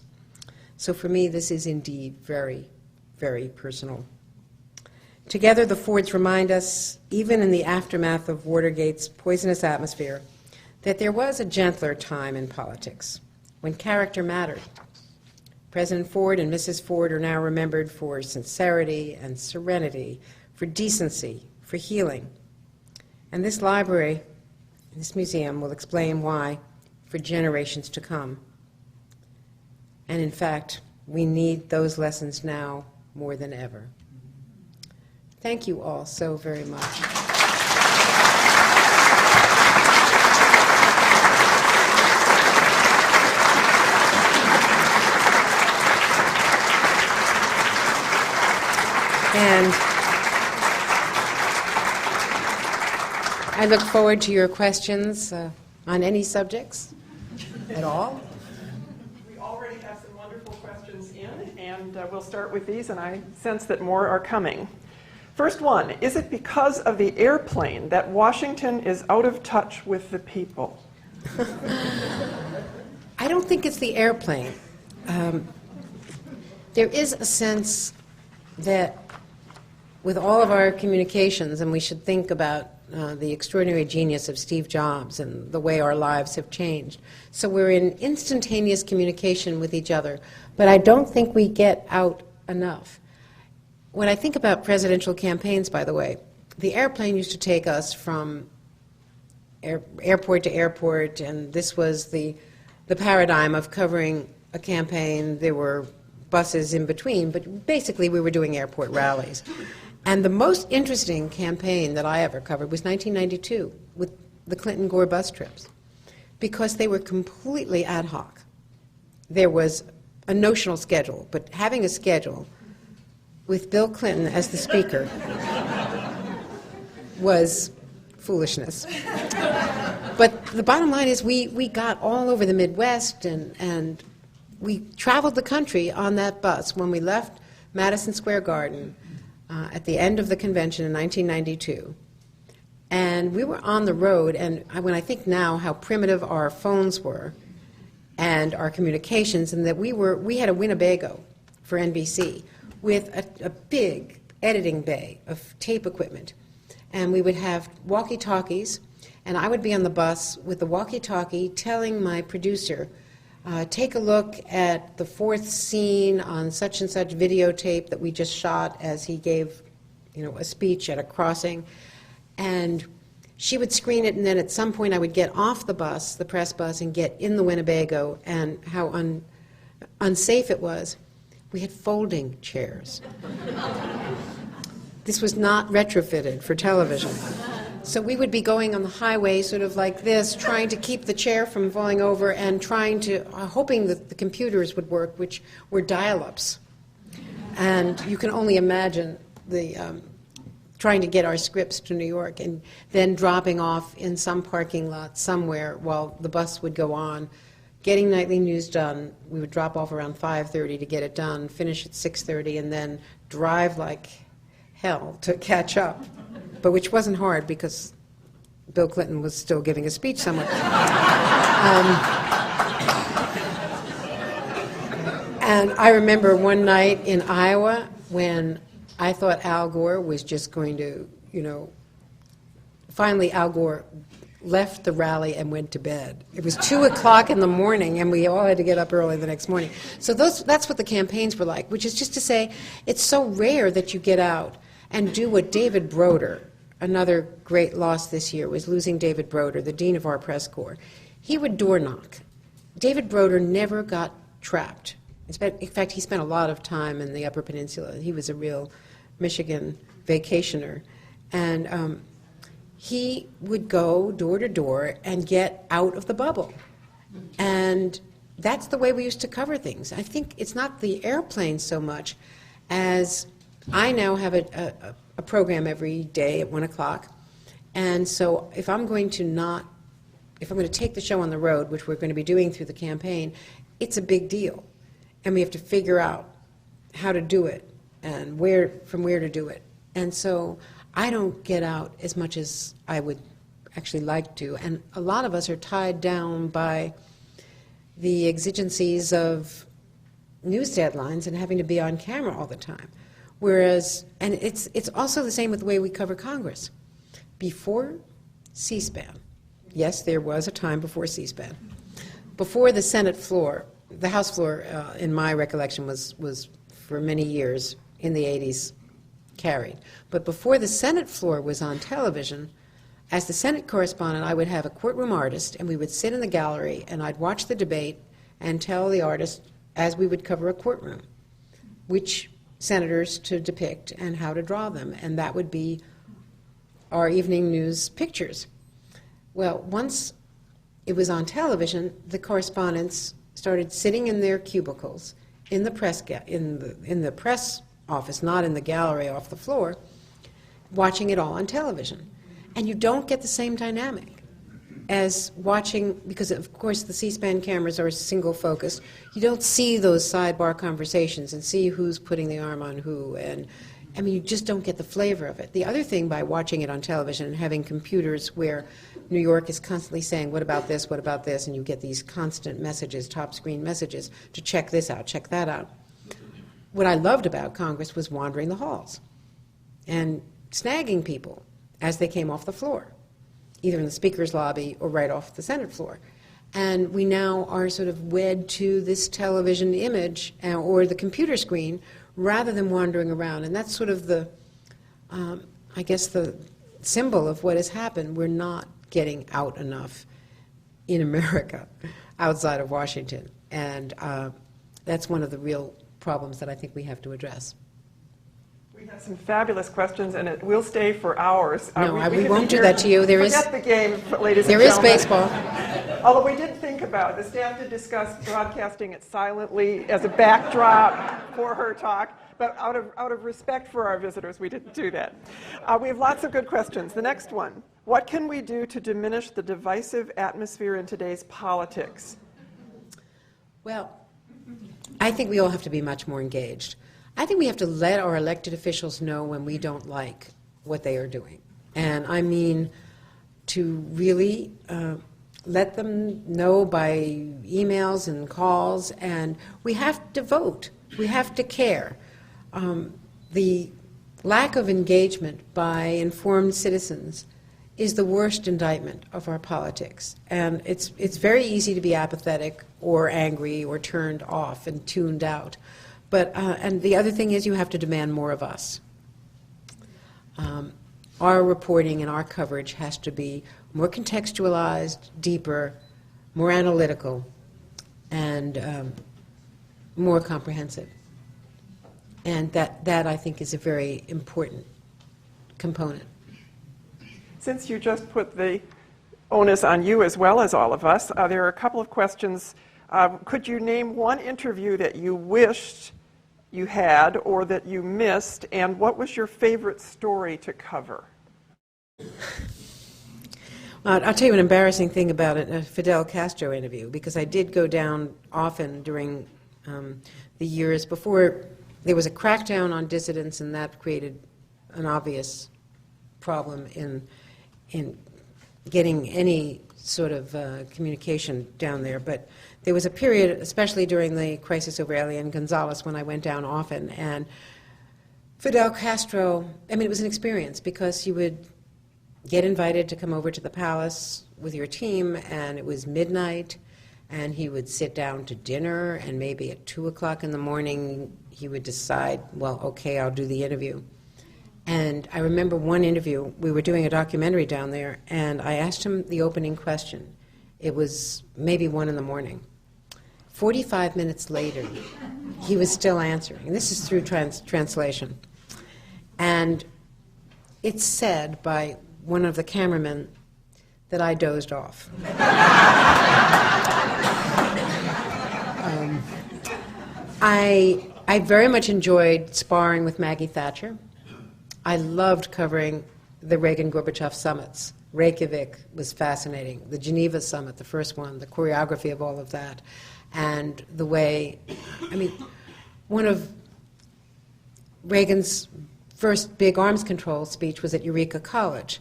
So for me, this is indeed very, very personal. Together, the Fords remind us, even in the aftermath of Watergate's poisonous atmosphere, that there was a gentler time in politics, when character mattered. President Ford and Mrs. Ford are now remembered for sincerity and serenity, for decency, for healing. And this library, this museum, will explain why for generations to come. And in fact, we need those lessons now more than ever. Thank you all so very much. And I look forward to your questions on any subjects at all. We already have some wonderful questions in, and we'll start with these, and I sense that more are coming. First one, is it because of the airplane that Washington is out of touch with the people? I don't think it's the airplane. There is a sense that with all of our communications, and we should think about the extraordinary genius of Steve Jobs and the way our lives have changed. So we're in instantaneous communication with each other, but I don't think we get out enough. When I think about presidential campaigns, by the way, the airplane used to take us from airport to airport, and this was the paradigm of covering a campaign. There were buses in between, but basically we were doing airport rallies. And the most interesting campaign that I ever covered was 1992 with the Clinton-Gore bus trips, because they were completely ad hoc. There was a notional schedule, but having a schedule with Bill Clinton as the speaker was foolishness. But the bottom line is we got all over the Midwest, and we traveled the country on that bus. When we left Madison Square Garden at the end of the convention in 1992, and we were on the road, and when I think now how primitive our phones were and our communications, and that we had a Winnebago for NBC with a big editing bay of tape equipment, and we would have walkie-talkies, and I would be on the bus with the walkie-talkie telling my producer, take a look at the fourth scene on such and such videotape that we just shot as he gave, a speech at a crossing. And she would screen it, and then at some point I would get off the bus, the press bus, and get in the Winnebago, and how unsafe it was. We had folding chairs. This was not retrofitted for television. So we would be going on the highway sort of like this, trying to keep the chair from falling over and hoping that the computers would work, which were dial-ups. And you can only imagine trying to get our scripts to New York and then dropping off in some parking lot somewhere while the bus would go on, getting nightly news done. We would drop off around 5:30 to get it done, finish at 6:30, and then drive like hell to catch up. But which wasn't hard because Bill Clinton was still giving a speech somewhere. And I remember one night in Iowa when I thought Al Gore was just going to, finally Al Gore left the rally and went to bed. It was 2 o'clock in the morning, and we all had to get up early the next morning. So that's what the campaigns were like, which is just to say it's so rare that you get out and do what David Broder, another great loss this year, was losing David Broder, the dean of our press corps. He would door knock. David Broder never got trapped In fact, he spent a lot of time in the Upper Peninsula. He was a real Michigan vacationer. And he would go door to door and get out of the bubble. And that's the way we used to cover things. I think it's not the airplane so much as I now have a program every day at 1 o'clock. And so if I'm going to take the show on the road, which we're going to be doing through the campaign, it's a big deal. And we have to figure out how to do it and from where to do it. And so I don't get out as much as I would actually like to. And a lot of us are tied down by the exigencies of news deadlines and having to be on camera all the time. Whereas, and it's also the same with the way we cover Congress. Before C-SPAN, yes, there was a time before C-SPAN. Before the Senate floor, the House floor, in my recollection, was for many years in the 80s carried. But before the Senate floor was on television, as the Senate correspondent, I would have a courtroom artist, and we would sit in the gallery, and I'd watch the debate and tell the artist, as we would cover a courtroom, which senators to depict and how to draw them. And that would be our evening news pictures. Well, once it was on television, the correspondents started sitting in their cubicles in the press office, not in the gallery off the floor, watching it all on television. And you don't get the same dynamic as watching, because of course the C-SPAN cameras are single focus. You don't see those sidebar conversations and see who's putting the arm on who, and I mean, you just don't get the flavor of it. The other thing by watching it on television and having computers where New York is constantly saying, what about this, and you get these constant messages, top screen messages, to check this out, check that out. What I loved about Congress was wandering the halls and snagging people as they came off the floor, either in the Speaker's lobby or right off the Senate floor. And we now are sort of wed to this television image or the computer screen rather than wandering around. And that's sort of the, I guess, the symbol of what has happened. We're not getting out enough in America outside of Washington. And that's one of the real problems that I think we have to address. We have some fabulous questions, and it will stay for hours. No, we won't do that to you. Forget the game, ladies and gentlemen. There is baseball. Although we did think about it. The staff did discuss broadcasting it silently as a backdrop for her talk, but out of respect for our visitors, we didn't do that. We have lots of good questions. The next one, what can we do to diminish the divisive atmosphere in today's politics? Well, I think we all have to be much more engaged. I think we have to let our elected officials know when we don't like what they are doing. And I mean to really let them know by emails and calls, and we have to vote. We have to care. The lack of engagement by informed citizens is the worst indictment of our politics. And it's very easy to be apathetic or angry or turned off and tuned out. But, and the other thing is you have to demand more of us. Our reporting and our coverage has to be more contextualized, deeper, more analytical, and more comprehensive. And that I think is a very important component. Since you just put the onus on you as well as all of us, there are a couple of questions. Could you name one interview that you wished you had or that you missed, and what was your favorite story to cover? I'll tell you an embarrassing thing about a Fidel Castro interview, because I did go down often during the years before there was a crackdown on dissidents, and that created an obvious problem in getting any sort of communication down there. But there was a period, especially during the crisis over Elian Gonzalez, when I went down often, and Fidel Castro, I mean, it was an experience, because you would get invited to come over to the palace with your team, and it was midnight, and he would sit down to dinner, and maybe at 2 o'clock in the morning he would decide, well, okay, I'll do the interview. And I remember one interview, we were doing a documentary down there, and I asked him the opening question. It was maybe 1 in the morning. 45 minutes later, he was still answering. And this is through translation. And it's said by one of the cameramen that I dozed off. I very much enjoyed sparring with Maggie Thatcher. I loved covering the Reagan-Gorbachev summits. Reykjavik was fascinating. The Geneva summit, the first one, the choreography of all of that, and the way, one of Reagan's first big arms control speech was at Eureka College.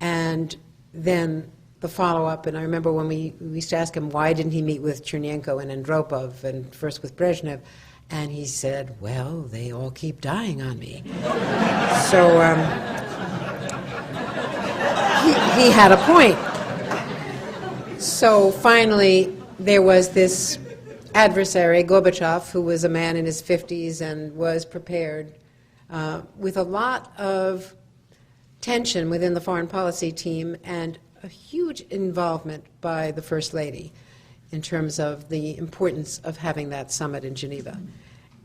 And then the follow-up, and I remember when we used to ask him why didn't he meet with Chernenko and Andropov and first with Brezhnev, and he said, well, they all keep dying on me. So he had a point. So finally, there was this adversary, Gorbachev, who was a man in his 50s and was prepared with a lot of tension within the foreign policy team and a huge involvement by the First Lady in terms of the importance of having that summit in Geneva.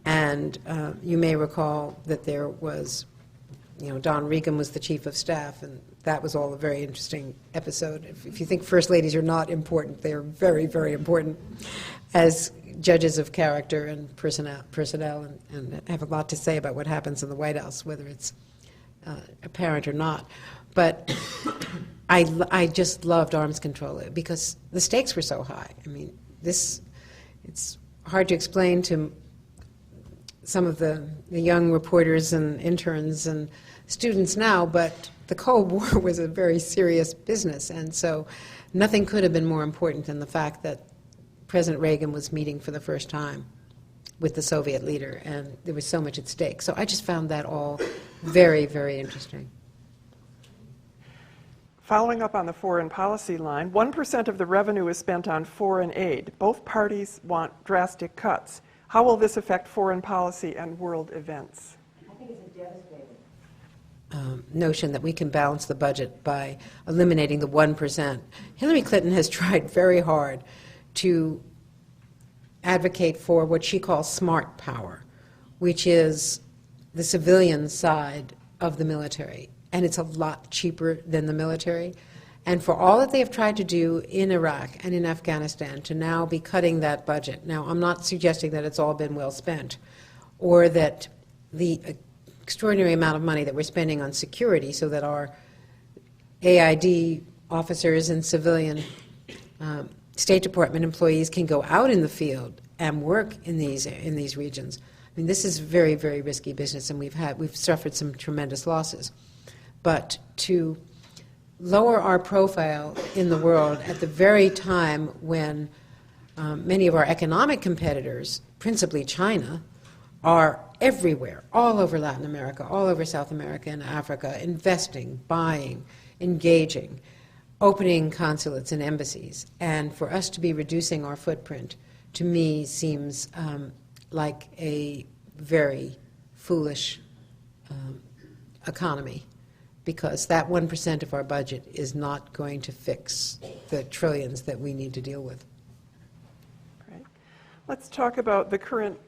And you may recall that there was, Don Regan was the chief of staff, and that was all a very interesting episode. If you think First Ladies are not important, they are very, very important as judges of character and personnel and have a lot to say about what happens in the White House, whether it's apparent or not. But I just loved arms control because the stakes were so high. It's hard to explain to some of the young reporters and interns and students now, but the Cold War was a very serious business, and so nothing could have been more important than the fact that President Reagan was meeting for the first time with the Soviet leader, and there was so much at stake. So I just found that all very, very interesting. Following up on the foreign policy line, 1% of the revenue is spent on foreign aid. Both parties want drastic cuts. How will this affect foreign policy and world events? I think it's a devastating notion that we can balance the budget by eliminating the 1%. Hillary Clinton has tried very hard to advocate for what she calls smart power, which is the civilian side of the military. And it's a lot cheaper than the military. And for all that they have tried to do in Iraq and in Afghanistan to now be cutting that budget. Now, I'm not suggesting that it's all been well spent or that the extraordinary amount of money that we're spending on security so that our AID officers and civilian State Department employees can go out in the field and work in these regions. This is very, very risky business, and we've suffered some tremendous losses. But to lower our profile in the world at the very time when many of our economic competitors, principally China, are everywhere, all over Latin America, all over South America and Africa, investing, buying, engaging, opening consulates and embassies. And for us to be reducing our footprint, to me, seems like a very foolish economy, because that 1% of our budget is not going to fix the trillions that we need to deal with. Great. Let's talk about the current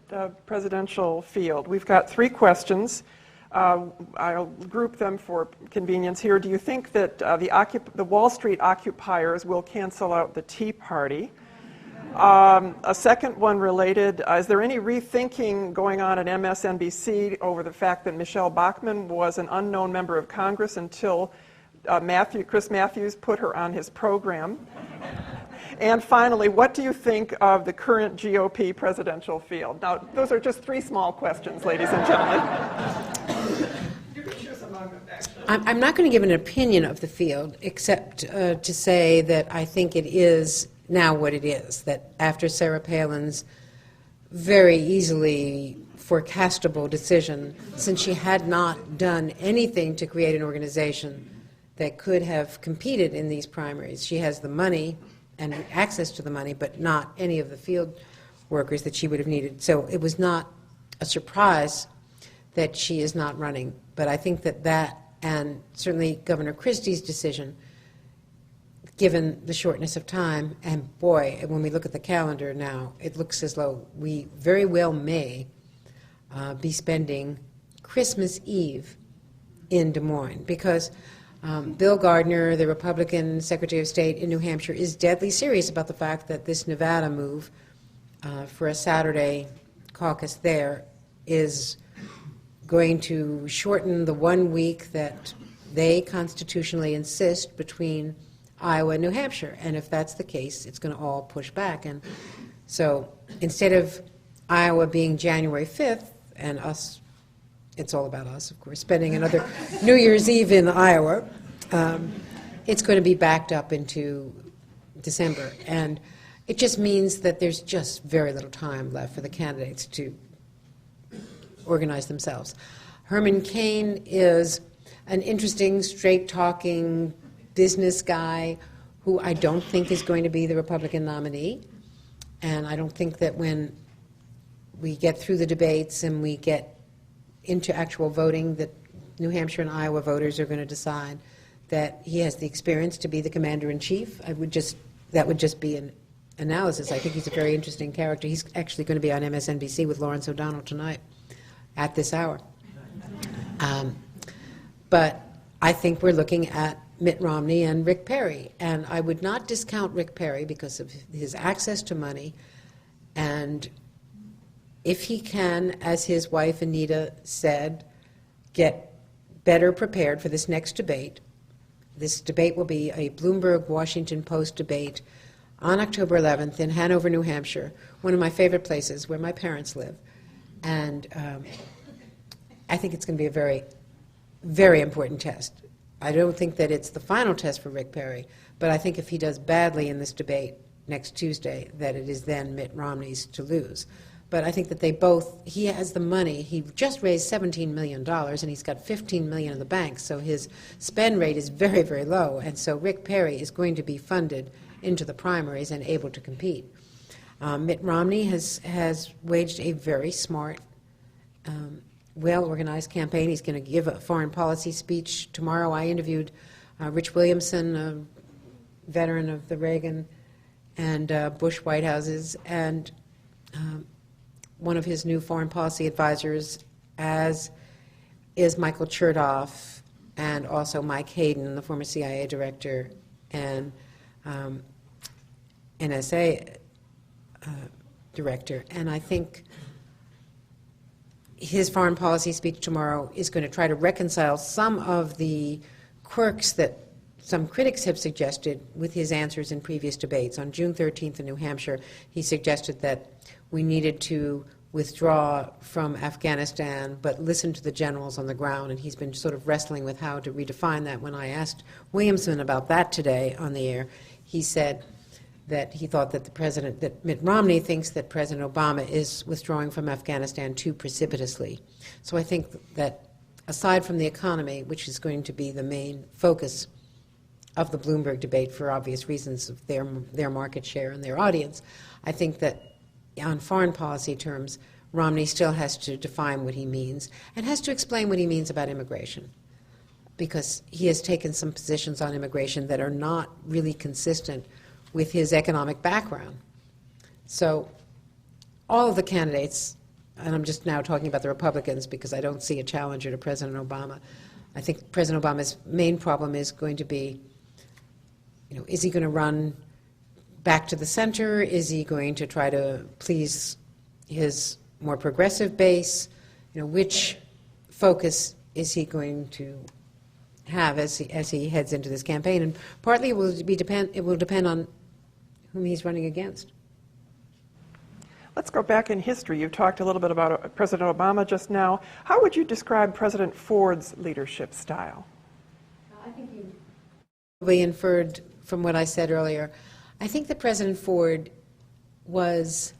presidential field. We've got 3 questions. I'll group them for convenience here. Do you think that the Wall Street occupiers will cancel out the Tea Party? A second one related, is there any rethinking going on at MSNBC over the fact that Michelle Bachmann was an unknown member of Congress until Chris Matthews put her on his program? And finally, what do you think of the current GOP presidential field? Now, those are just 3 small questions, ladies and gentlemen. You can choose among them, actually. I'm not going to give an opinion of the field, except to say that I think it is now what it is, that after Sarah Palin's very easily forecastable decision, since she had not done anything to create an organization that could have competed in these primaries, she has the money and access to the money, but not any of the field workers that she would have needed. So it was not a surprise that she is not running. But I think that and certainly Governor Christie's decision given the shortness of time. And boy, when we look at the calendar now, it looks as though we very well may be spending Christmas Eve in Des Moines, because Bill Gardner, the Republican Secretary of State in New Hampshire, is deadly serious about the fact that this Nevada move for a Saturday caucus there is going to shorten the 1 week that they constitutionally insist between Iowa and New Hampshire. And if that's the case, it's going to all push back. And so instead of Iowa being January 5th, and us, it's all about us, of course, spending another New Year's Eve in Iowa, it's going to be backed up into December. And it just means that there's just very little time left for the candidates to organize themselves. Herman Cain is an interesting, straight-talking business guy who I don't think is going to be the Republican nominee. And I don't think that when we get through the debates and we get into actual voting that New Hampshire and Iowa voters are going to decide that he has the experience to be the commander-in-chief. That would just be an analysis. I think he's a very interesting character. He's actually going to be on MSNBC with Lawrence O'Donnell tonight at this hour. But I think we're looking at Mitt Romney and Rick Perry. And I would not discount Rick Perry because of his access to money. And if he can, as his wife Anita said, get better prepared for this next debate. This debate will be a Bloomberg Washington Post debate on October 11th in Hanover, New Hampshire, one of my favorite places where my parents live. And I think it's going to be a very, very important test. I don't think that it's the final test for Rick Perry, but I think if he does badly in this debate next Tuesday, that it is then Mitt Romney's to lose. But I think that he has the money. He just raised $17 million, and he's got $15 million in the bank, so his spend rate is very, very low. And so Rick Perry is going to be funded into the primaries and able to compete. Mitt Romney has waged a very smart, well-organized campaign. He's going to give a foreign policy speech tomorrow. I interviewed Rich Williamson, a veteran of the Reagan and Bush White Houses, and one of his new foreign policy advisors, as is Michael Chertoff, and also Mike Hayden, the former CIA director and NSA director. And I think his foreign policy speech tomorrow is going to try to reconcile some of the quirks that some critics have suggested with his answers in previous debates. On June 13th in New Hampshire, he suggested that we needed to withdraw from Afghanistan but listen to the generals on the ground, and he's been sort of wrestling with how to redefine that. When I asked Williamson about that today on the air, he said that he thought that that Mitt Romney thinks that President Obama is withdrawing from Afghanistan too precipitously. So I think that aside from the economy, which is going to be the main focus of the Bloomberg debate for obvious reasons of their market share and their audience, I think that on foreign policy terms, Romney still has to define what he means and has to explain what he means about immigration, because he has taken some positions on immigration that are not really consistent with his economic background. So all of the candidates, and I'm just now talking about the Republicans because I don't see a challenger to President Obama. I think President Obama's main problem is going to be, is he going to run back to the center? Is he going to try to please his more progressive base? Which focus is he going to have as he heads into this campaign? And partly it will depend on whom he's running against. Let's go back in history. You talked a little bit about President Obama just now. How would you describe President Ford's leadership style? I think you probably inferred from what I said earlier. I think that President Ford was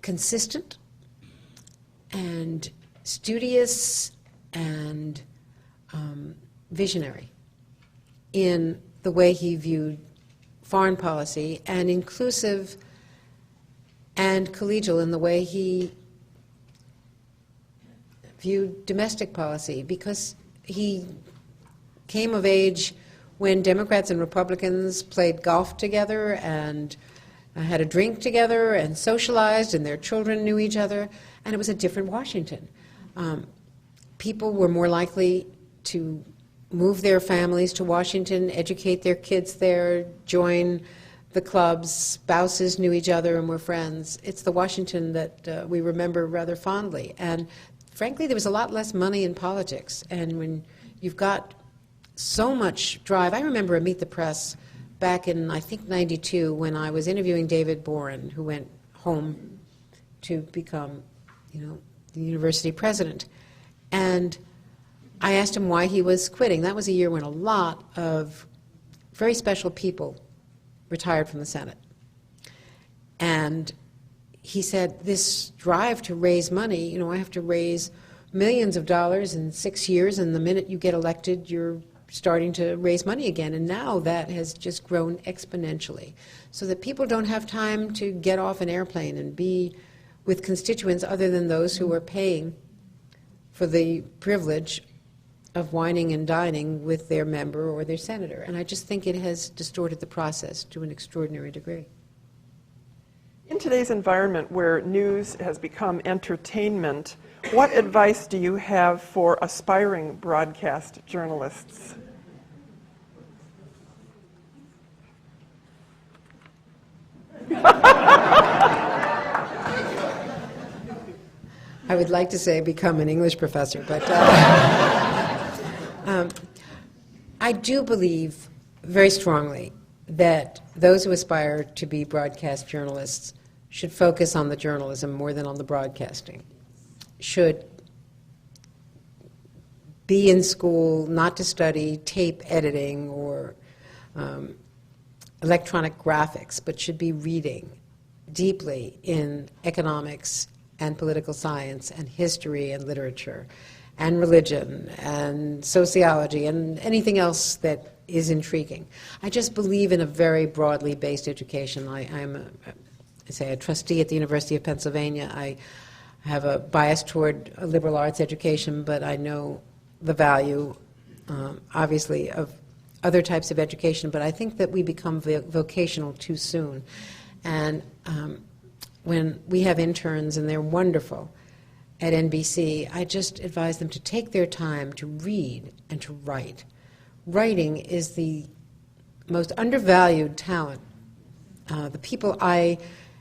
consistent and studious and visionary in the way he viewed foreign policy, and inclusive and collegial in the way he viewed domestic policy, because he came of age when Democrats and Republicans played golf together and had a drink together and socialized, and their children knew each other, and it was a different Washington. People were more likely to move their families to Washington, educate their kids there, join the clubs, spouses knew each other and were friends. It's the Washington that we remember rather fondly. And frankly, there was a lot less money in politics. And when you've got so much drive, I remember a Meet the Press back in, I think, 92, when I was interviewing David Boren, who went home to become, the university president. And I asked him why he was quitting. That was a year when a lot of very special people retired from the Senate. And he said, this drive to raise money, I have to raise millions of dollars in 6 years, and the minute you get elected, you're starting to raise money again. And now that has just grown exponentially, so that people don't have time to get off an airplane and be with constituents other than those who are paying for the privilege of wining and dining with their member or their senator. And I just think it has distorted the process to an extraordinary degree. In today's environment where news has become entertainment, what advice do you have for aspiring broadcast journalists? I would like to say become an English professor, but I do believe very strongly that those who aspire to be broadcast journalists should focus on the journalism more than on the broadcasting, should be in school not to study tape editing or electronic graphics, but should be reading deeply in economics and political science and history and literature and religion and sociology and anything else that is intriguing. I just believe in a very broadly based education. I'm a trustee at the University of Pennsylvania. I have a bias toward a liberal arts education, but I know the value, obviously, of other types of education, but I think that we become vocational too soon. And when we have interns, and they're wonderful at NBC, I just advise them to take their time to read and to write. Writing is the most undervalued talent. The people I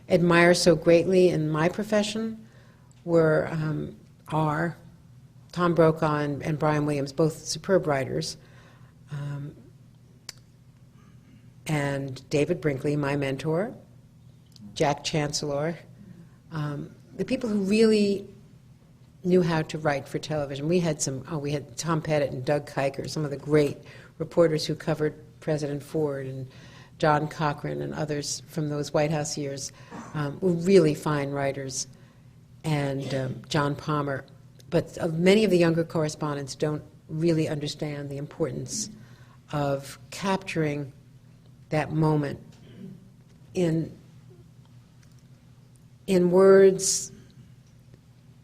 admire so greatly in my profession are Tom Brokaw and Brian Williams, both superb writers, and David Brinkley, my mentor, Jack Chancellor, the people who really knew how to write for television. We had Tom Pettit and Doug Kiker, some of the great reporters who covered President Ford, and John Cochran and others from those White House years were really fine writers, and John Palmer. But many of the younger correspondents don't really understand the importance of capturing that moment in words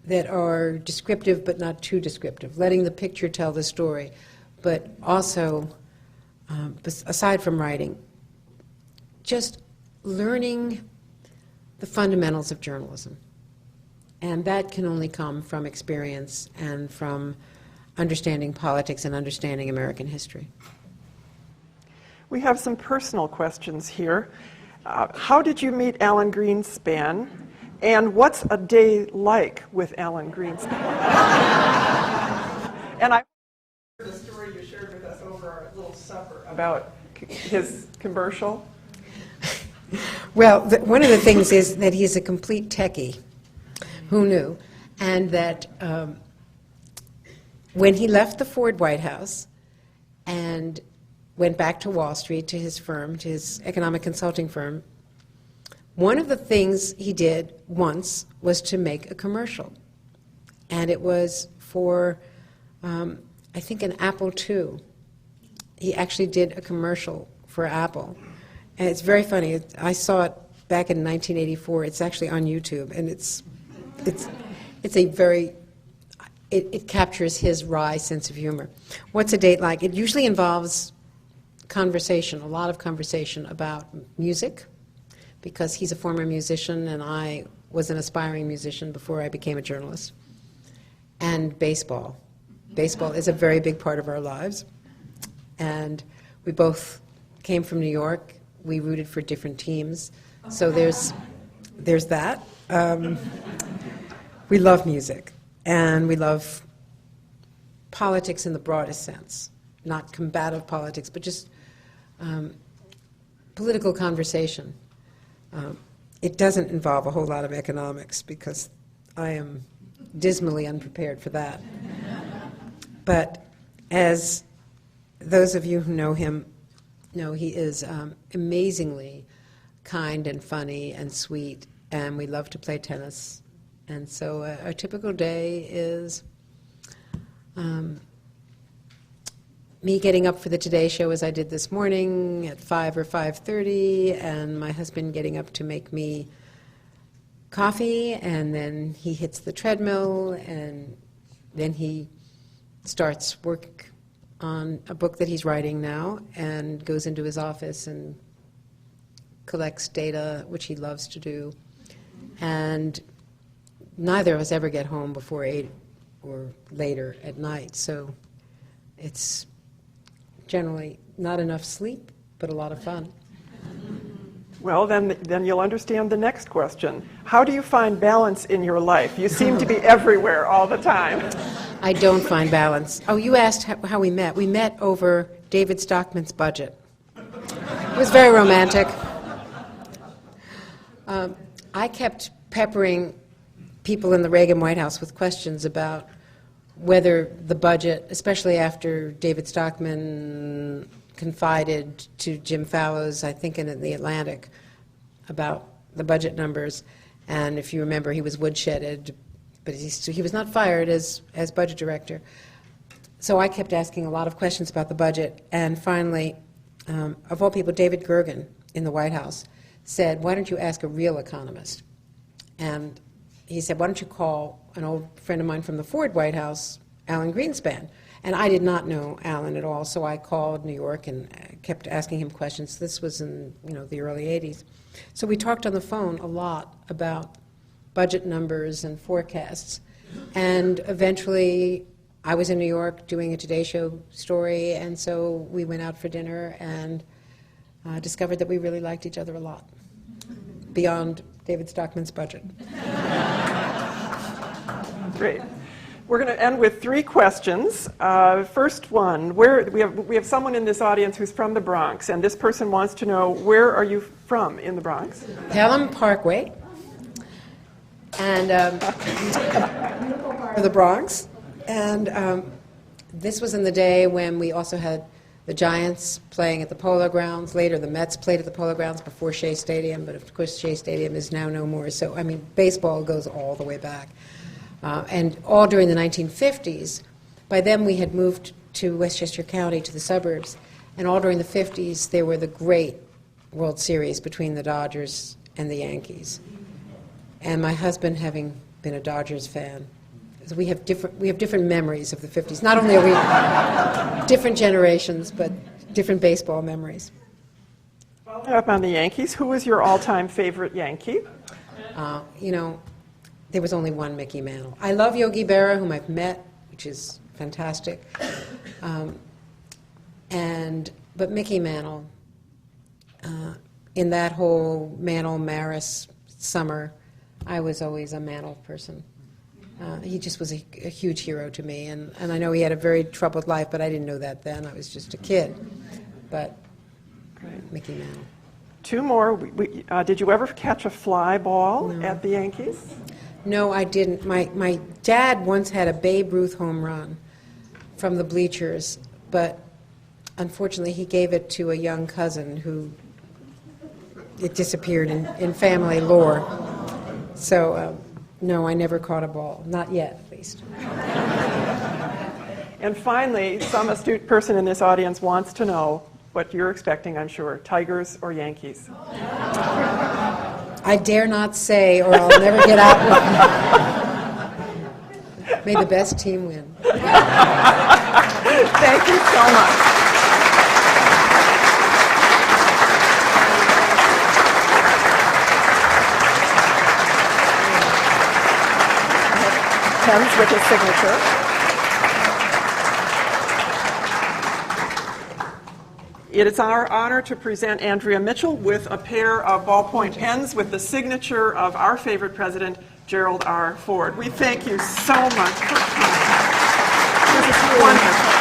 that are descriptive but not too descriptive, letting the picture tell the story, but also, aside from writing, just learning the fundamentals of journalism. And that can only come from experience and from understanding politics and understanding American history. We have some personal questions here. How did you meet Alan Greenspan? And what's a day like with Alan Greenspan? And I heard the story you shared with us over our little supper about his commercial. Well, one of the things is that he's a complete techie. Who knew? And that when he left the Ford White House and went back to Wall Street, to his firm, to his economic consulting firm, one of the things he did once was to make a commercial. And it was for, I think, an Apple II. He actually did a commercial for Apple. And it's very funny. I saw it back in 1984. It's actually on YouTube. And it's a very, it captures his wry sense of humor. What's a date like? It usually involves conversation, a lot of conversation about music, because he's a former musician and I was an aspiring musician before I became a journalist, and baseball. Baseball is a very big part of our lives, and we both came from New York. We rooted for different teams, so there's that. We love music, and we love politics in the broadest sense, not combative politics, but just political conversation. It doesn't involve a whole lot of economics because I am dismally unprepared for that. But as those of you who know him know, he is amazingly kind and funny and sweet, and we love to play tennis. And so a typical day is me getting up for the Today Show as I did this morning at 5 or 5:30, and my husband getting up to make me coffee, and then he hits the treadmill, and then he starts work on a book that he's writing now and goes into his office and collects data, which he loves to do. And neither of us ever get home before 8 or later at night, so it's generally not enough sleep, but a lot of fun. Well, then you'll understand the next question. How do you find balance in your life? You seem to be everywhere all the time. I don't find balance. Oh, you asked how we met. We met over David Stockman's budget. It was very romantic. I kept peppering people in the Reagan White House with questions about whether the budget, especially after David Stockman confided to Jim Fallows, I think in the Atlantic, about the budget numbers. And if you remember, he was woodshedded, but he was not fired as budget director. So I kept asking a lot of questions about the budget. And finally, of all people, David Gergen in the White House said, "Why don't you ask a real economist?" And he said, "Why don't you call an old friend of mine from the Ford White House, Gerald Greenspan?" And I did not know Alan at all, so I called New York and kept asking him questions. This was in the early 80s. So we talked on the phone a lot about budget numbers and forecasts. And eventually I was in New York doing a Today Show story, and so we went out for dinner and discovered that we really liked each other a lot, beyond David Stockman's budget. Great. We're going to end with 3 questions. First one, we have someone in this audience who's from the Bronx, and this person wants to know, where are you from in the Bronx? Pelham Parkway, and a beautiful part of the Bronx. And this was in the day when we also had the Giants playing at the Polo Grounds. Later, the Mets played at the Polo Grounds before Shea Stadium, but of course Shea Stadium is now no more. So, I mean, baseball goes all the way back. And all during the 1950s. By then we had moved to Westchester County, to the suburbs, and all during the 50s there were the great World Series between the Dodgers and the Yankees. And my husband, having been a Dodgers fan, so we have different memories of the 50s. Not only are we different generations, but different baseball memories. Following up on the Yankees, who is your all-time favorite Yankee? There was only one Mickey Mantle. I love Yogi Berra, whom I've met, which is fantastic. But Mickey Mantle, in that whole Mantle-Maris summer, I was always a Mantle person. He just was a huge hero to me, and I know he had a very troubled life, but I didn't know that then. I was just a kid. But Great. Mickey Mantle. 2 more. Did you ever catch a fly ball at the Yankees? No, I didn't. My dad once had a Babe Ruth home run from the bleachers, but unfortunately he gave it to a young cousin who it disappeared in family lore. So, no, I never caught a ball. Not yet, at least. And finally, some astute person in this audience wants to know what you're expecting, I'm sure, Tigers or Yankees? I dare not say, or I'll never get out with it. May the best team win. Thank you so much. pens with his signature. It is our honor to present Andrea Mitchell with a pair of ballpoint pens with the signature of our favorite president, Gerald R. Ford. We thank you so much for coming. This is wonderful.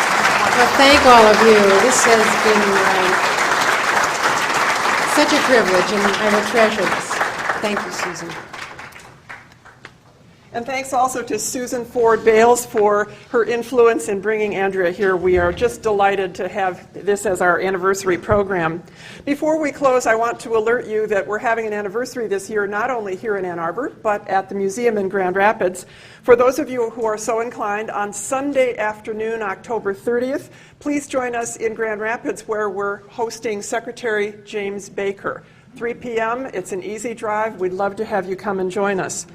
Well, thank all of you. This has been such a privilege, and I will treasure this. Thank you, Susan. And thanks also to Susan Ford Bales for her influence in bringing Andrea here. We are just delighted to have this as our anniversary program. Before we close, I want to alert you that we're having an anniversary this year, not only here in Ann Arbor, but at the museum in Grand Rapids. For those of you who are so inclined, on Sunday afternoon, October 30th, please join us in Grand Rapids, where we're hosting Secretary James Baker. 3 p.m., it's an easy drive. We'd love to have you come and join us.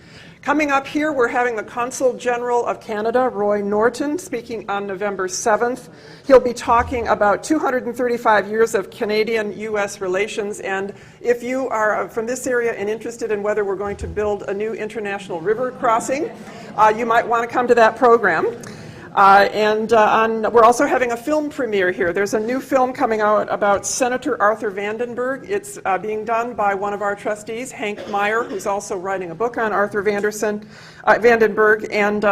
Coming up here, we're having the Consul General of Canada, Roy Norton, speaking on November 7th. He'll be talking about 235 years of Canadian-U.S. relations, and if you are from this area and interested in whether we're going to build a new international river crossing, you might want to come to that program. We're also having a film premiere here. There's a new film coming out about Senator Arthur Vandenberg. It's being done by one of our trustees, Hank Meyer, who's also writing a book on Arthur Vandenberg, and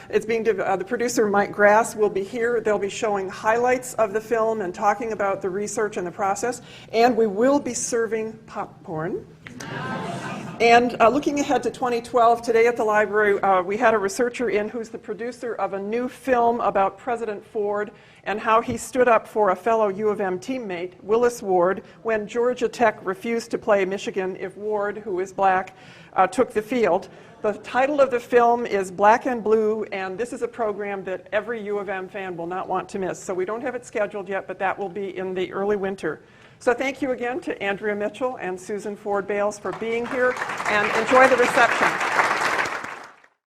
it's being the producer, Mike Grass, will be here. They'll be showing highlights of the film and talking about the research and the process, and we will be serving popcorn. And looking ahead to 2012, today at the library, we had a researcher in who's the producer of a new film about President Ford and how he stood up for a fellow U of M teammate, Willis Ward, when Georgia Tech refused to play Michigan if Ward, who is black, took the field. The title of the film is Black and Blue, and this is a program that every U of M fan will not want to miss. So we don't have it scheduled yet, but that will be in the early winter. So thank you again to Andrea Mitchell and Susan Ford Bales for being here, and enjoy the reception.